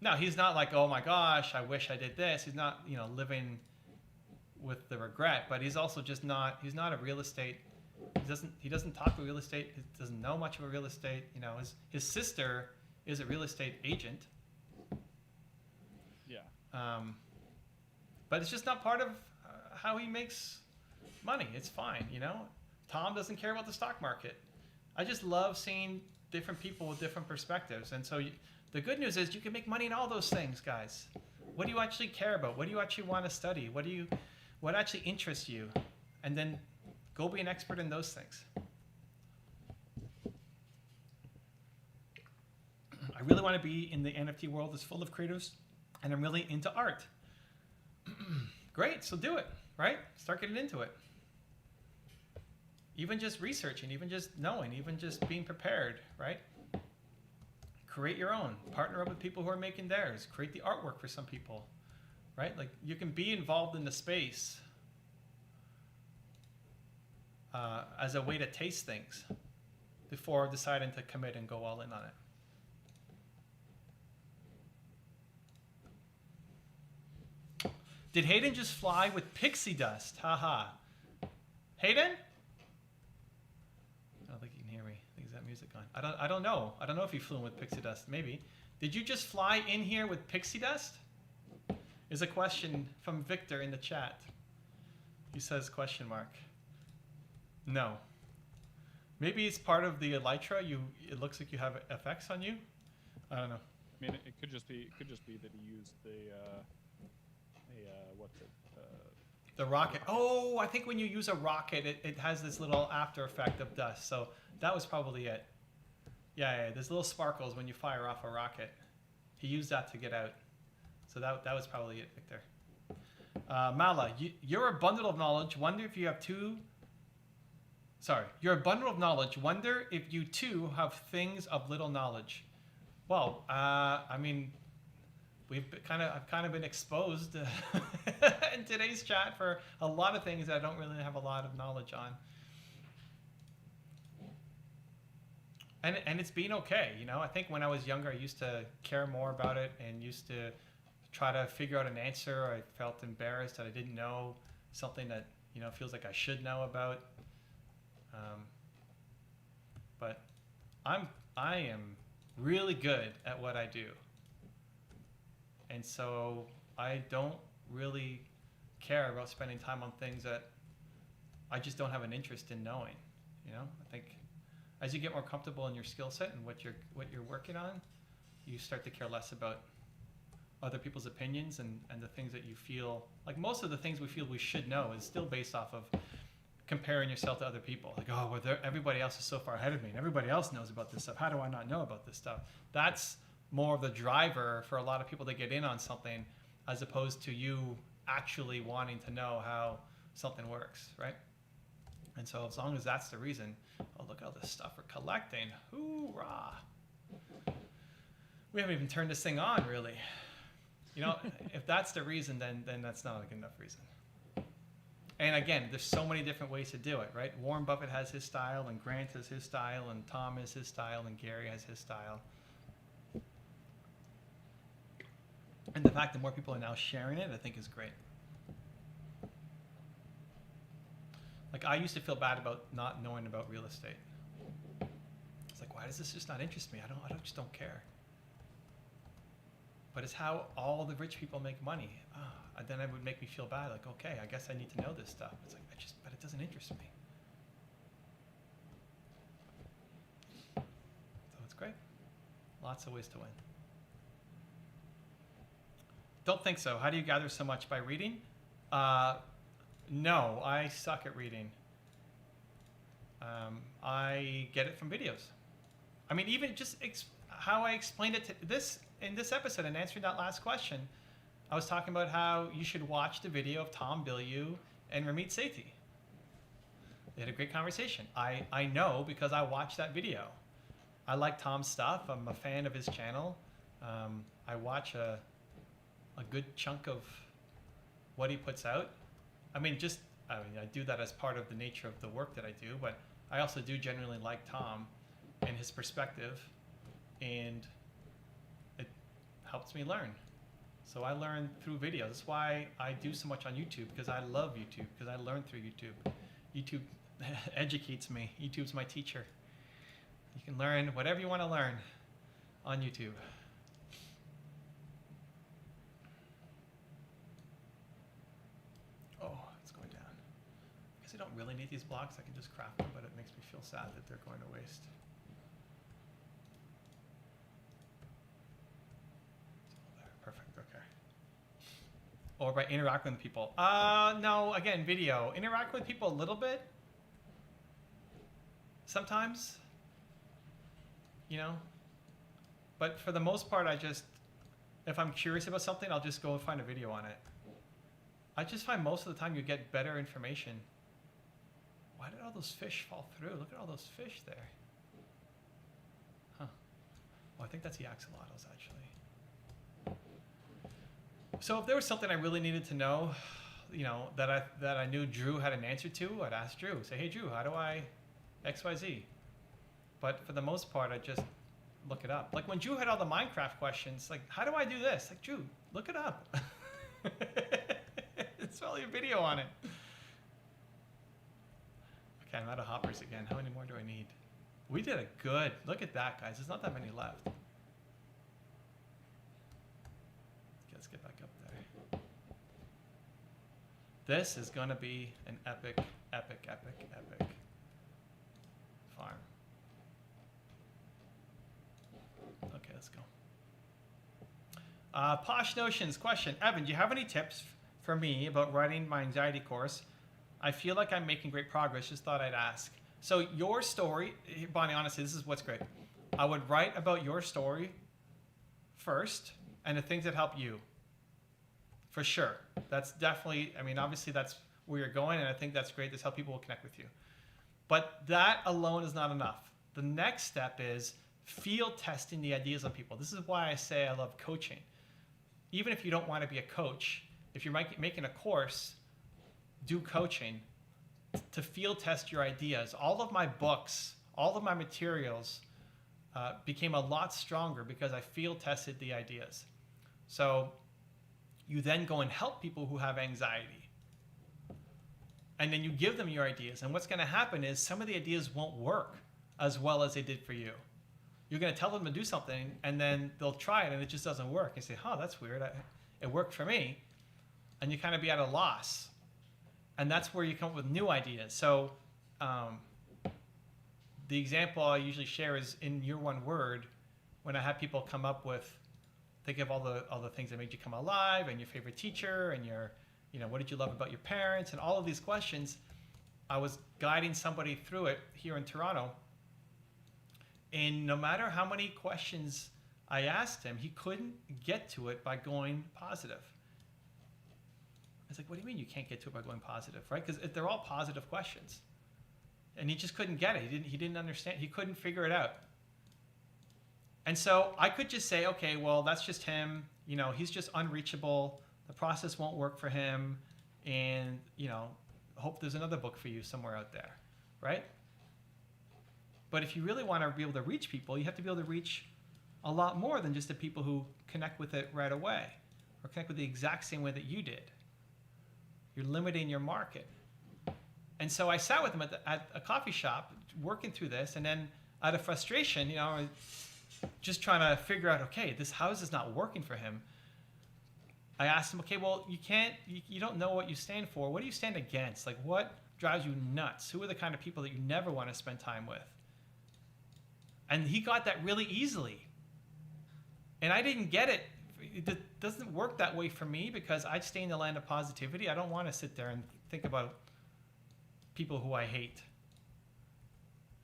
Now he's not like, oh my gosh, I wish I did this. He's not, living with the regret, but he's also just not. He's not a real estate. He doesn't talk about real estate. He doesn't know much about real estate. His sister is a real estate agent. Yeah. But it's just not part of how he makes money. It's fine, Tom doesn't care about the stock market. I just love seeing different people with different perspectives. And so the good news is you can make money in all those things, guys. What do you actually care about? What do you actually want to study? What actually interests you? And then go be an expert in those things. I really want to be in the NFT world that's full of creatives, and I'm really into art. Great, so do it, right? Start getting into it. Even just researching, even just knowing, even just being prepared, right? Create your own. Partner up with people who are making theirs. Create the artwork for some people, right? Like you can be involved in the space as a way to taste things before deciding to commit and go all in on it. Did Hayden just fly with pixie dust? Haha. Hayden? I don't think you can hear me. I think is that music on? I don't know. I don't know if he flew in with pixie dust. Maybe. Did you just fly in here with pixie dust? Is a question from Victor in the chat. He says question mark. No. Maybe it's part of the elytra. It looks like you have effects on you. I don't know. I mean, it could just be that he used the what's it? The rocket. Oh, I think when you use a rocket, it has this little after effect of dust. So that was probably it. Yeah, there's little sparkles when you fire off a rocket. He used that to get out. So that was probably it, Victor. Mala, you're a bundle of knowledge. Wonder if you have two. Sorry, you're a bundle of knowledge. Wonder if you too have things of little knowledge. Well, I mean, I've kind of been exposed in today's chat for a lot of things that I don't really have a lot of knowledge on. And it's been okay, I think when I was younger, I used to care more about it and used to try to figure out an answer. I felt embarrassed that I didn't know something that feels like I should know about. But I am really good at what I do. And so I don't really care about spending time on things that I just don't have an interest in knowing. As you get more comfortable in your skill set and what you're working on, you start to care less about other people's opinions and the things that you feel like. Most of the things we feel we should know is still based off of comparing yourself to other people. Like, oh, well, everybody else is so far ahead of me and everybody else knows about this stuff. How do I not know about this stuff? That's more of the driver for a lot of people to get in on something, as opposed to you actually wanting to know how something works, right? And so as long as that's the reason, oh, look at all this stuff we're collecting. Hoorah! We haven't even turned this thing on, really. You know, if that's the reason, then that's not a good enough reason. And again, there's so many different ways to do it, right? Warren Buffett has his style, and Grant has his style, and Tom has his style, and Gary has his style. And the fact that more people are now sharing it, I think is great. Like, I used to feel bad about not knowing about real estate. It's like, why does this just not interest me? I just don't care. But it's how all the rich people make money. And then it would make me feel bad. Like, okay, I guess I need to know this stuff. It's like, but it doesn't interest me. So it's great. Lots of ways to win. Don't think so. How do you gather so much? By reading? No, I suck at reading. I get it from videos. I mean, even just how I explained it in this episode and answering that last question, I was talking about how you should watch the video of Tom Bilyeu and Ramit Sethi. They had a great conversation. I know because I watched that video. I like Tom's stuff. I'm a fan of his channel. I watch a good chunk of what he puts out. I do that as part of the nature of the work that I do, but I also do generally like Tom and his perspective, and it helps me learn. So I learn through videos. That's why I do so much on YouTube, because I love YouTube, because I learn through YouTube. YouTube educates me. YouTube's my teacher. You can learn whatever you want to learn on YouTube. Oh, it's going down. I guess I don't really need these blocks. I can just craft them, but it makes me feel sad that they're going to waste. Perfect, okay. Or by interacting with people. No, again, video. Interact with people a little bit. Sometimes. You know? But for the most part, if I'm curious about something, I'll just go and find a video on it. I just find most of the time you get better information. Why did all those fish fall through? Look at all those fish there. Huh. Well, I think that's the axolotls, actually. So if there was something I really needed to know, that I knew Drew had an answer to, I'd ask Drew. Say, hey, Drew, how do I XYZ? But for the most part, I just look it up. Like when Drew had all the Minecraft questions, like, how do I do this? Like, Drew, look it up. It's probably a video on it. Okay, I'm out of hoppers again. How many more do I need? We did a good. Look at that, guys. There's not that many left. Okay, let's get back up there. This is going to be an epic, epic, epic, epic farm. Okay, let's go. Posh Notions question. Evan, do you have any tips for me about writing my anxiety course? I feel like I'm making great progress. Just thought I'd ask. So your story, Bonnie, honestly, this is what's great. I would write about your story first and the things that help you. For sure. That's definitely, obviously that's where you're going, and I think that's great. That's how people will connect with you. But that alone is not enough. The next step is field testing the ideas of people. This is why I say I love coaching. Even if you don't want to be a coach, if you're making a course, do coaching to field test your ideas. All of my books, all of my materials became a lot stronger because I field tested the ideas. So you then go and help people who have anxiety. And then you give them your ideas. And what's going to happen is some of the ideas won't work as well as they did for you. You're going to tell them to do something, and then they'll try it, and it just doesn't work. You say, that's weird. It worked for me. And you kind of be at a loss. And that's where you come up with new ideas. So the example I usually share is in your one word, when I have people come up with, think of all the things that made you come alive and your favorite teacher and your, what did you love about your parents and all of these questions. I was guiding somebody through it here in Toronto. And no matter how many questions I asked him, he couldn't get to it by going positive. I was like, what do you mean you can't get to it by going positive, right? Because they're all positive questions. And he just couldn't get it. He didn't understand. He couldn't figure it out. And so I could just say, okay, well, that's just him. He's just unreachable. The process won't work for him. And, hope there's another book for you somewhere out there, right? But if you really want to be able to reach people, you have to be able to reach a lot more than just the people who connect with it right away or connect with the exact same way that you did. You're limiting your market. And so I sat with him at a coffee shop working through this, and then out of frustration, just trying to figure out, okay, how is this not working for him? I asked him, okay, well, you don't know what you stand for. What do you stand against? Like, what drives you nuts? Who are the kind of people that you never want to spend time with? And he got that really easily. And I didn't get it. It doesn't work that way for me because I stay in the land of positivity. I don't want to sit there and think about people who I hate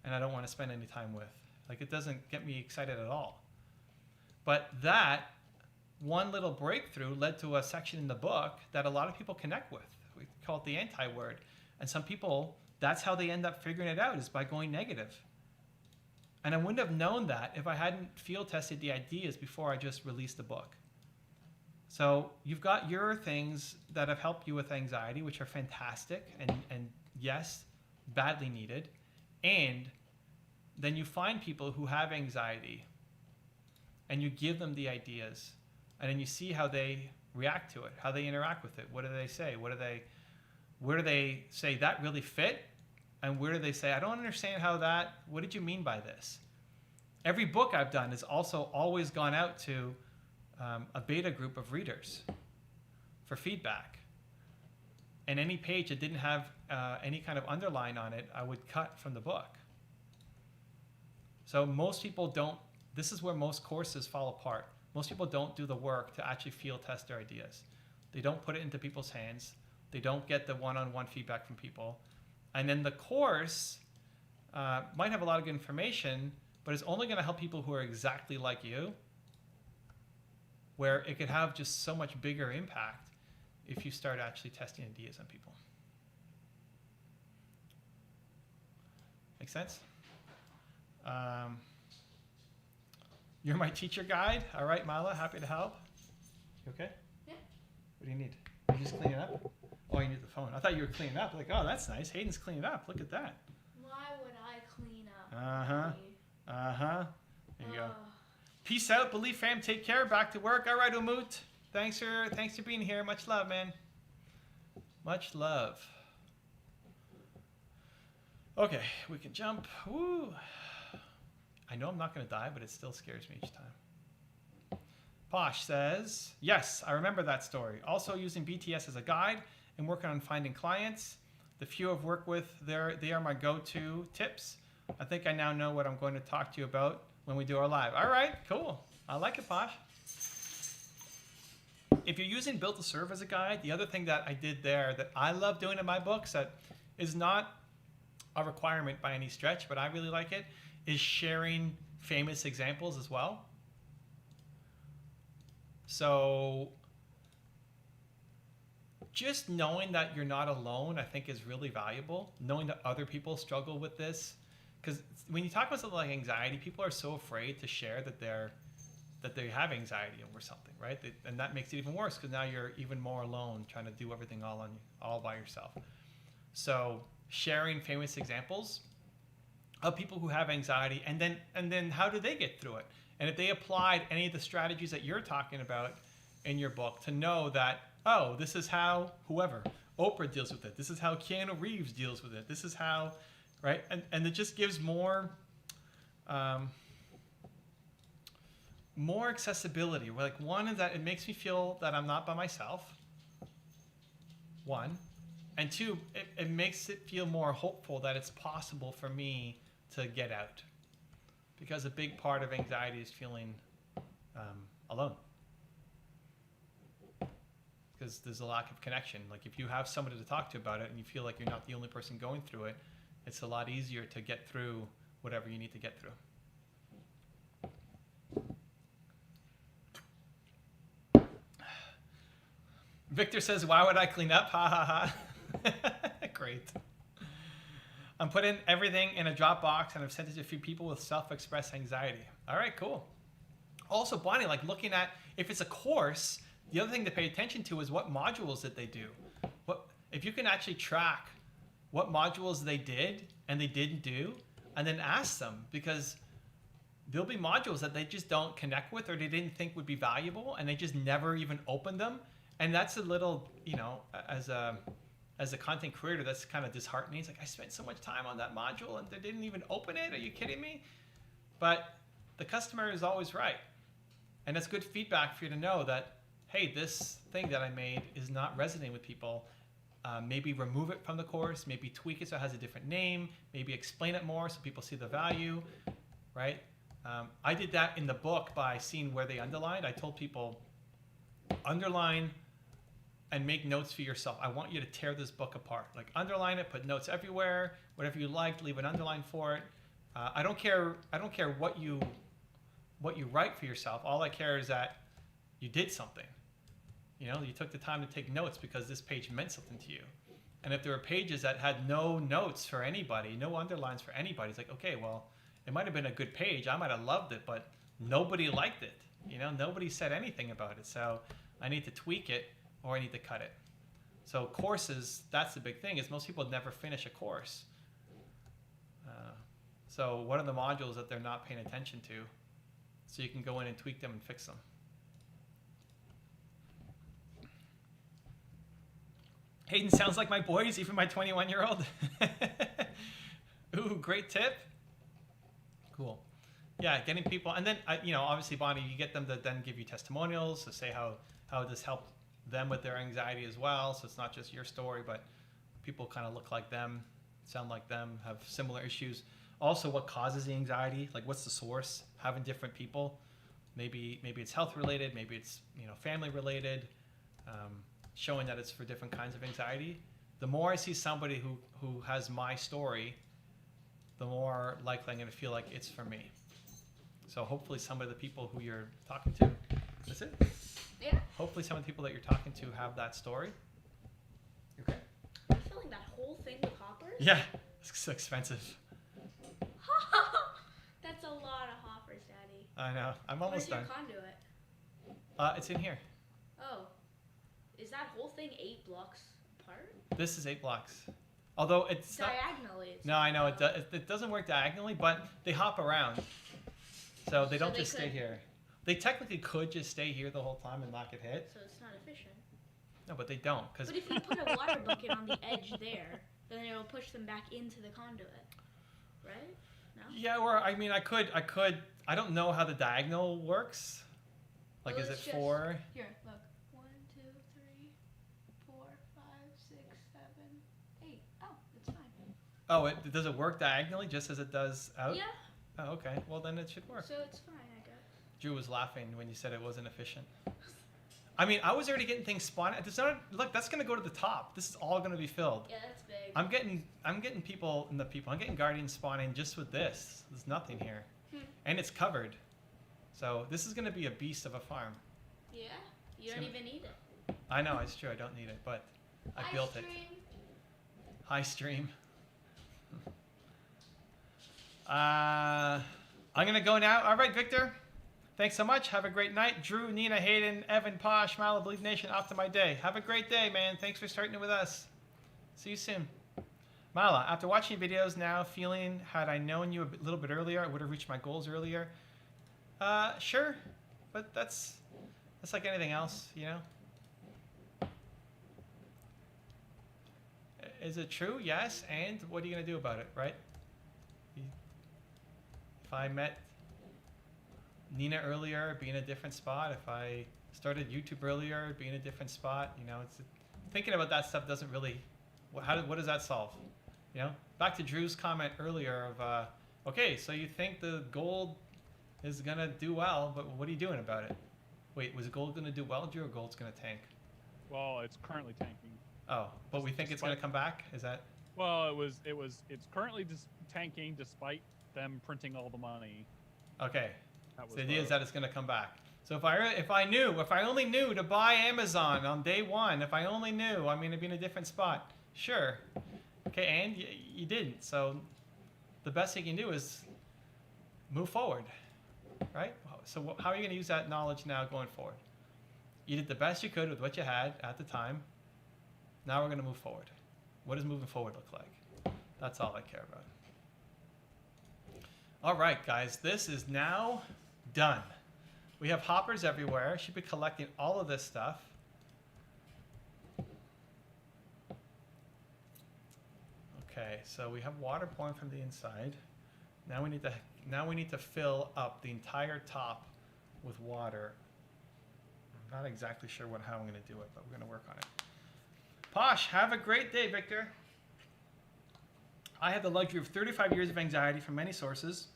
and I don't want to spend any time with. Like, it doesn't get me excited at all. But that one little breakthrough led to a section in the book that a lot of people connect with. We call it the anti-word. And some people, that's how they end up figuring it out, is by going negative. And I wouldn't have known that if I hadn't field tested the ideas before I just released the book. So you've got your things that have helped you with anxiety, which are fantastic and yes, badly needed. And then you find people who have anxiety and you give them the ideas and then you see how they react to it, how they interact with it. What do they say? Where do they say that really fit? And where do they say, I don't understand what did you mean by this? Every book I've done has also always gone out to a beta group of readers for feedback. And any page that didn't have any kind of underline on it, I would cut from the book. So most people don't, this is where most courses fall apart. Most people don't do the work to actually field test their ideas. They don't put it into people's hands. They don't get the one-on-one feedback from people. And then the course might have a lot of good information, but it's only going to help people who are exactly like you, where it could have just so much bigger impact if you start actually testing ideas on people. Make sense? You're my teacher guide. All right, Mala, happy to help. You okay? Yeah. What do you need? Are you just cleaning up? Oh, you need the phone. I thought you were cleaning up. Like, oh, that's nice. Hayden's cleaning up. Look at that. Why would I clean up? Uh-huh. There you go. Peace out, Belief fam. Take care. Back to work. All right, Umut. Thanks for being here. Much love, man. Much love. Okay, we can jump. Woo. I know I'm not going to die, but it still scares me each time. Posh says, yes, I remember that story. Also using BTS as a guide and working on finding clients. The few I've worked with, they are my go-to tips. I think I now know what I'm going to talk to you about when we do our live. All right, cool. I like it, Posh. If you're using Built to Serve as a guide, the other thing that I did there that I love doing in my books that is not a requirement by any stretch, but I really like it, is sharing famous examples as well. So just knowing that you're not alone, I think, is really valuable. Knowing that other people struggle with this. Because when you talk about something like anxiety, people are so afraid to share that they have anxiety over something, right? And that makes it even worse because now you're even more alone trying to do everything all by yourself. So sharing famous examples of people who have anxiety, and then how do they get through it? And if they applied any of the strategies that you're talking about in your book, to know that, oh, this is how whoever, Oprah deals with it. This is how Keanu Reeves deals with it. This is how, right? And it just gives more accessibility. Like, one is that it makes me feel that I'm not by myself. One. And two, it makes it feel more hopeful that it's possible for me to get out. Because a big part of anxiety is feeling alone. Because there's a lack of connection. Like if you have somebody to talk to about it and you feel like you're not the only person going through it, it's a lot easier to get through whatever you need to get through. Victor says, why would I clean up? Ha ha ha. Great. I'm putting everything in a Dropbox and I've sent it to a few people with self-expressed anxiety. All right, cool. Also, Bonnie, like looking at, if it's a course, the other thing to pay attention to is what modules that they do. What if you can actually track what modules they did and they didn't do, and then ask them, because there'll be modules that they just don't connect with or they didn't think would be valuable and they just never even opened them. And that's a little, you know, as a content creator, that's kind of disheartening. It's like, I spent so much time on that module and they didn't even open it. Are you kidding me? But the customer is always right. And that's good feedback for you to know that, hey, this thing that I made is not resonating with people. Maybe remove it from the course, maybe tweak it so it has a different name, maybe explain it more so people see the value, right? I did that in the book by seeing where they underlined. I told people, underline and make notes for yourself. I want you to tear this book apart. Like underline it, put notes everywhere, whatever you liked, leave an underline for it. I don't care what you write for yourself. All I care is that you did something. You know, you took the time to take notes because this page meant something to you. And if there were pages that had no notes for anybody, no underlines for anybody, it's like, okay, well, it might have been a good page. I might have loved it, but nobody liked it. You know, nobody said anything about it. So I need to tweak it or I need to cut it. So courses, that's the big thing, is most people never finish a course. So what are the modules that they're not paying attention to? So you can go in and tweak them and fix them. Hayden sounds like my boys, even my 21-year-old. Ooh, great tip. Cool. Yeah, getting people, and then, you know, obviously, Bonnie, you get them to then give you testimonials to say how this helped them with their anxiety as well. So it's not just your story, but people kind of look like them, sound like them, have similar issues. Also, what causes the anxiety? Like, what's the source? Having different people. Maybe it's health related. Maybe it's, you know, family related. Showing that it's for different kinds of anxiety. The more I see somebody who has my story, the more likely I'm going to feel like it's for me. So hopefully some of the people who you're talking to, that's it? Yeah. Hopefully some of the people that you're talking to have that story. Okay. Are you filling that whole thing with hoppers? Yeah, it's so expensive. That's a lot of hoppers, Daddy. I know. I'm almost done. Where's your conduit? It's in here. Oh. Is that whole thing 8 blocks apart? This is 8 blocks. Although it's diagonally. No, I know it doesn't work diagonally, but they hop around. So they don't just stay here. They technically could just stay here the whole time and not get hit. So it's not efficient. No, but they don't. But if you put a water bucket on the edge there, then it'll push them back into the conduit, right? No? Yeah, or I mean, I could. I don't know how the diagonal works. Like, Well, is it it's just- 4? Here, look. 1, 2, 3, 4, 5, 6, 7, 8. Oh, it's fine. Oh, does it work diagonally just as it does out? Yeah. Oh, okay. Well, then it should work. So it's fine, I guess. Drew was laughing when you said it wasn't efficient. I mean, I was already getting things spawned. Look, that's gonna go to the top. This is all gonna be filled. Yeah, that's big. I'm getting people. I'm getting guardians spawning just with this. There's nothing here, and it's covered. So this is gonna be a beast of a farm. Yeah, you don't even need it. I know, it's true. I don't need it, but I built it. High stream. I'm gonna go now. All right, Victor. Thanks so much. Have a great night. Drew, Nina, Hayden, Evan, Posh, Milo, Believe Nation, off to my day. Have a great day, man. Thanks for starting it with us. See you soon. Mala, after watching videos now, feeling had I known you a little bit earlier, I would have reached my goals earlier. Sure, but that's like anything else, you know? Is it true? Yes, and what are you going to do about it, right? If I met Nina earlier, it'd be in a different spot. If I started YouTube earlier, it'd be in a different spot. You know, thinking about that stuff doesn't really, what does that solve? You know, back to Drew's comment earlier of Okay, so you think the gold is gonna do well, but what are you doing about it? Wait, was gold gonna do well, Drew, or gold's gonna tank? Well, it's currently tanking. Oh, but we think it's gonna come back? Is that? Well, it's currently just tanking despite them printing all the money. Okay. That was So the idea is that it's gonna come back. So if I only knew to buy Amazon on day one, if I only knew, I'm gonna be in a different spot. Sure. Okay, and you didn't. So the best thing you can do is move forward, right? So how are you gonna use that knowledge now going forward? You did the best you could with what you had at the time. Now we're gonna move forward. What does moving forward look like? That's all I care about. All right, guys, this is now done. We have hoppers everywhere. Should be collecting all of this stuff. Okay, so we have water pouring from the inside. Now we need to fill up the entire top with water. I'm not exactly sure how I'm going to do it, but we're going to work on it. Posh, have a great day, Victor. I had the luxury of 35 years of anxiety from many sources.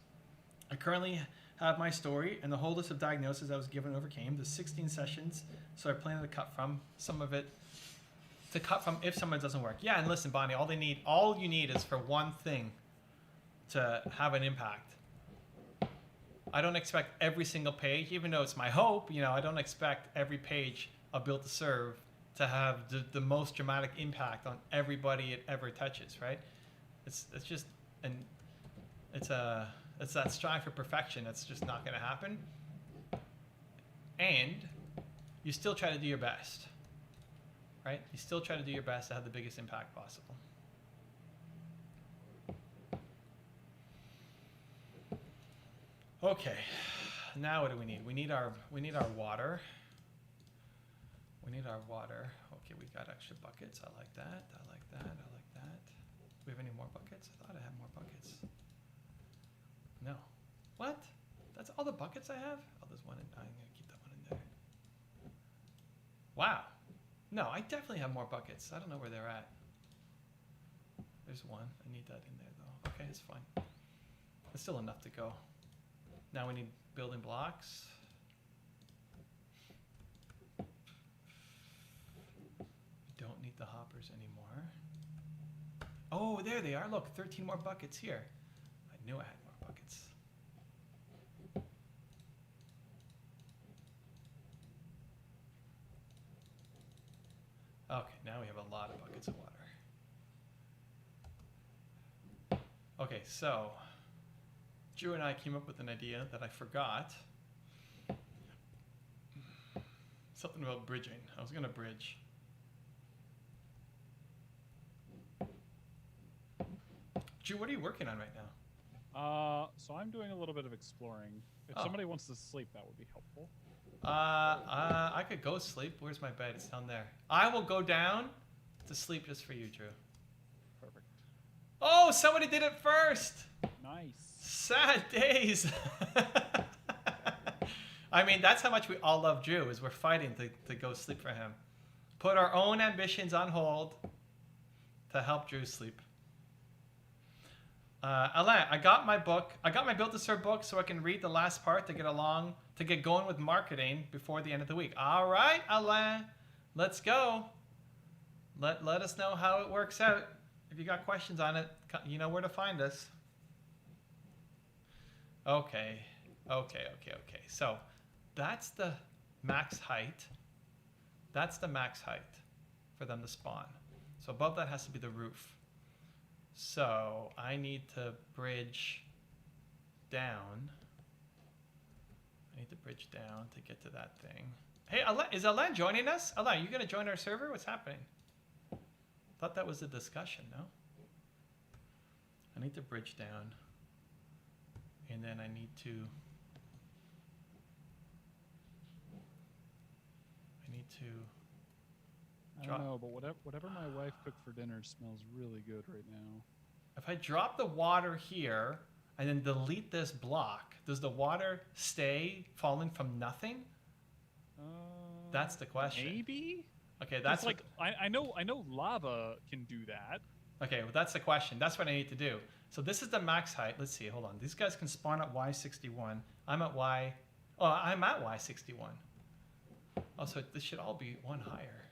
I currently have my story and the whole list of diagnoses I was given and overcame. The 16 sessions, so I plan to cut from some of it. To cut from if someone doesn't work. Yeah, and listen, Bonnie, all you need is for one thing to have an impact. I don't expect every single page, even though it's my hope, I don't expect every page of Built to Serve to have the most dramatic impact on everybody it ever touches, right? It's just, and it's that strive for perfection that's just not going to happen. And you still try to do your best, right? You still try to do your best to have the biggest impact possible. Okay, now what do we need? We need our water. We need our water. Okay, we got extra buckets. I like that. I like that. I like that. Do we have any more buckets? I thought I had more buckets. No. What? That's all the buckets I have? Oh, there's one in. I'm gonna keep that one in there. Wow. No, I definitely have more buckets. I don't know where they're at. There's one. I need that in there though. Okay, it's fine. It's still enough to go. Now we need building blocks. We don't need the hoppers anymore. Oh, there they are. Look, 13 more buckets here. I knew I had more buckets. Okay, now we have a lot of buckets of water. Okay, so Drew and I came up with an idea that I forgot. Something about bridging. I was going to bridge. Drew, what are you working on right now? So I'm doing a little bit of exploring. If somebody wants to sleep, that would be helpful. I could go sleep. Where's my bed? It's down there. I will go down to sleep just for you, Drew. Perfect. Oh, somebody did it first. Nice. Sad days. I mean, that's how much we all love Drew, is we're fighting to go sleep for him. Put our own ambitions on hold to help Drew sleep. Alain, I got my book. I got my Built to Serve book so I can read the last part to get going with marketing before the end of the week. All right, Alain, let's go. Let us know how it works out. If you got questions on it, you know where to find us. Okay. So that's the max height. That's the max height for them to spawn. So above that has to be the roof. So I need to bridge down. I need to bridge down to get to that thing. Hey, Alain, is Alain joining us? Alain, you going to join our server? What's happening? Thought that was a discussion, no? I need to bridge down. And then I need to... I don't know, but whatever my wife cooked for dinner smells really good right now. If I drop the water here and then delete this block, does the water stay falling from nothing? That's the question. Maybe. Okay, that's like I know lava can do that. Okay, well, that's the question. That's what I need to do. So this is the max height. Let's see. Hold on. These guys can spawn at Y61. I'm at Y61. Oh, so this should all be one higher.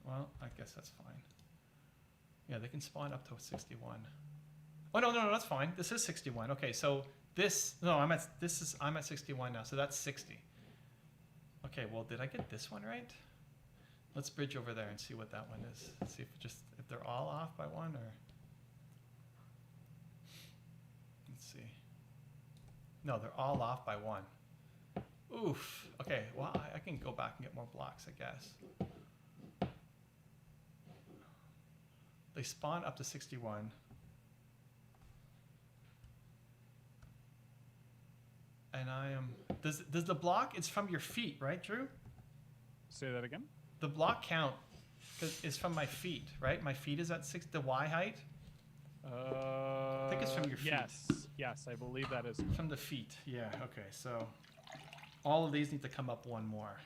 Well, I guess that's fine. Yeah, they can spawn up to 61. Oh no, that's fine. This is 61. Okay, so this I'm at 61 now, so that's 60. Okay, well, did I get this one right? Let's bridge over there and see what that one is. See if they're all off by one, or let's see. No, they're all off by one. Oof. Okay, well, I can go back and get more blocks, I guess. They spawn up to 61. And I am... Does the block... It's from your feet, right, Drew? Say that again? The block count is from my feet, right? My feet is at the Y height? I think it's from your feet. Yes, I believe that is. From the feet, yeah, okay. So all of these need to come up one more.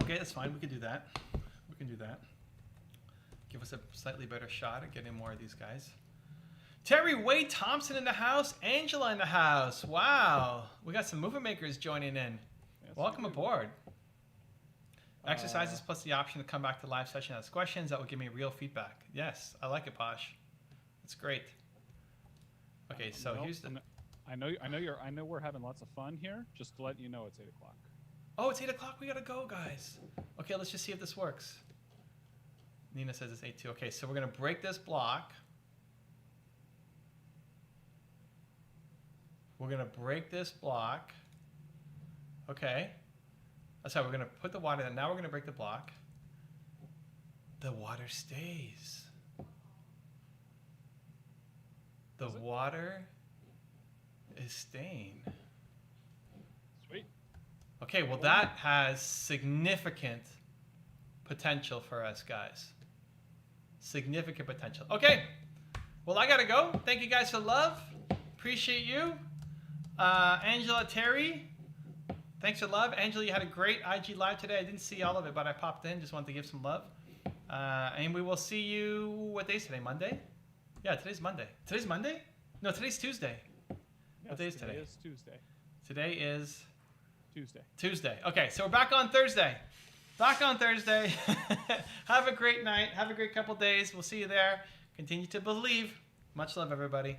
Okay, that's fine. We can do that. Give us a slightly better shot at getting more of these guys. Terry Wade Thompson in the house. Angela in the house. Wow. We got some movement makers joining in. Yes, Welcome aboard. Exercises plus the option to come back to live session and ask questions. That will give me real feedback. Yes, I like it, Posh. It's great. Okay, so here's the... I know we're having lots of fun here. Just to let you know, it's 8 o'clock. Oh, it's 8 o'clock. We gotta go, guys. Okay, let's just see if this works. Nina says it's 8-2. Okay, so we're gonna break this block. We're gonna break this block. Okay. That's how we're gonna put the water in. Now we're gonna break the block. The water stays. The water is staying. Sweet. Okay, well that has significant potential for us, guys. Significant potential. Okay, well I gotta go. Thank you guys for love. Appreciate you. Angela, Terry, thanks for love. Angela, you had a great IG live today. I didn't see all of it, but I popped in. Just wanted to give some love. And we will see you, what day is today? Monday? Yeah, today's Monday. Today's Monday? No, today's Tuesday. Yes, what day is today? Today is Tuesday. Today is... Tuesday. Tuesday. Okay, so we're back on Thursday. Have a great night. Have a great couple days. We'll see you there. Continue to believe. Much love, everybody.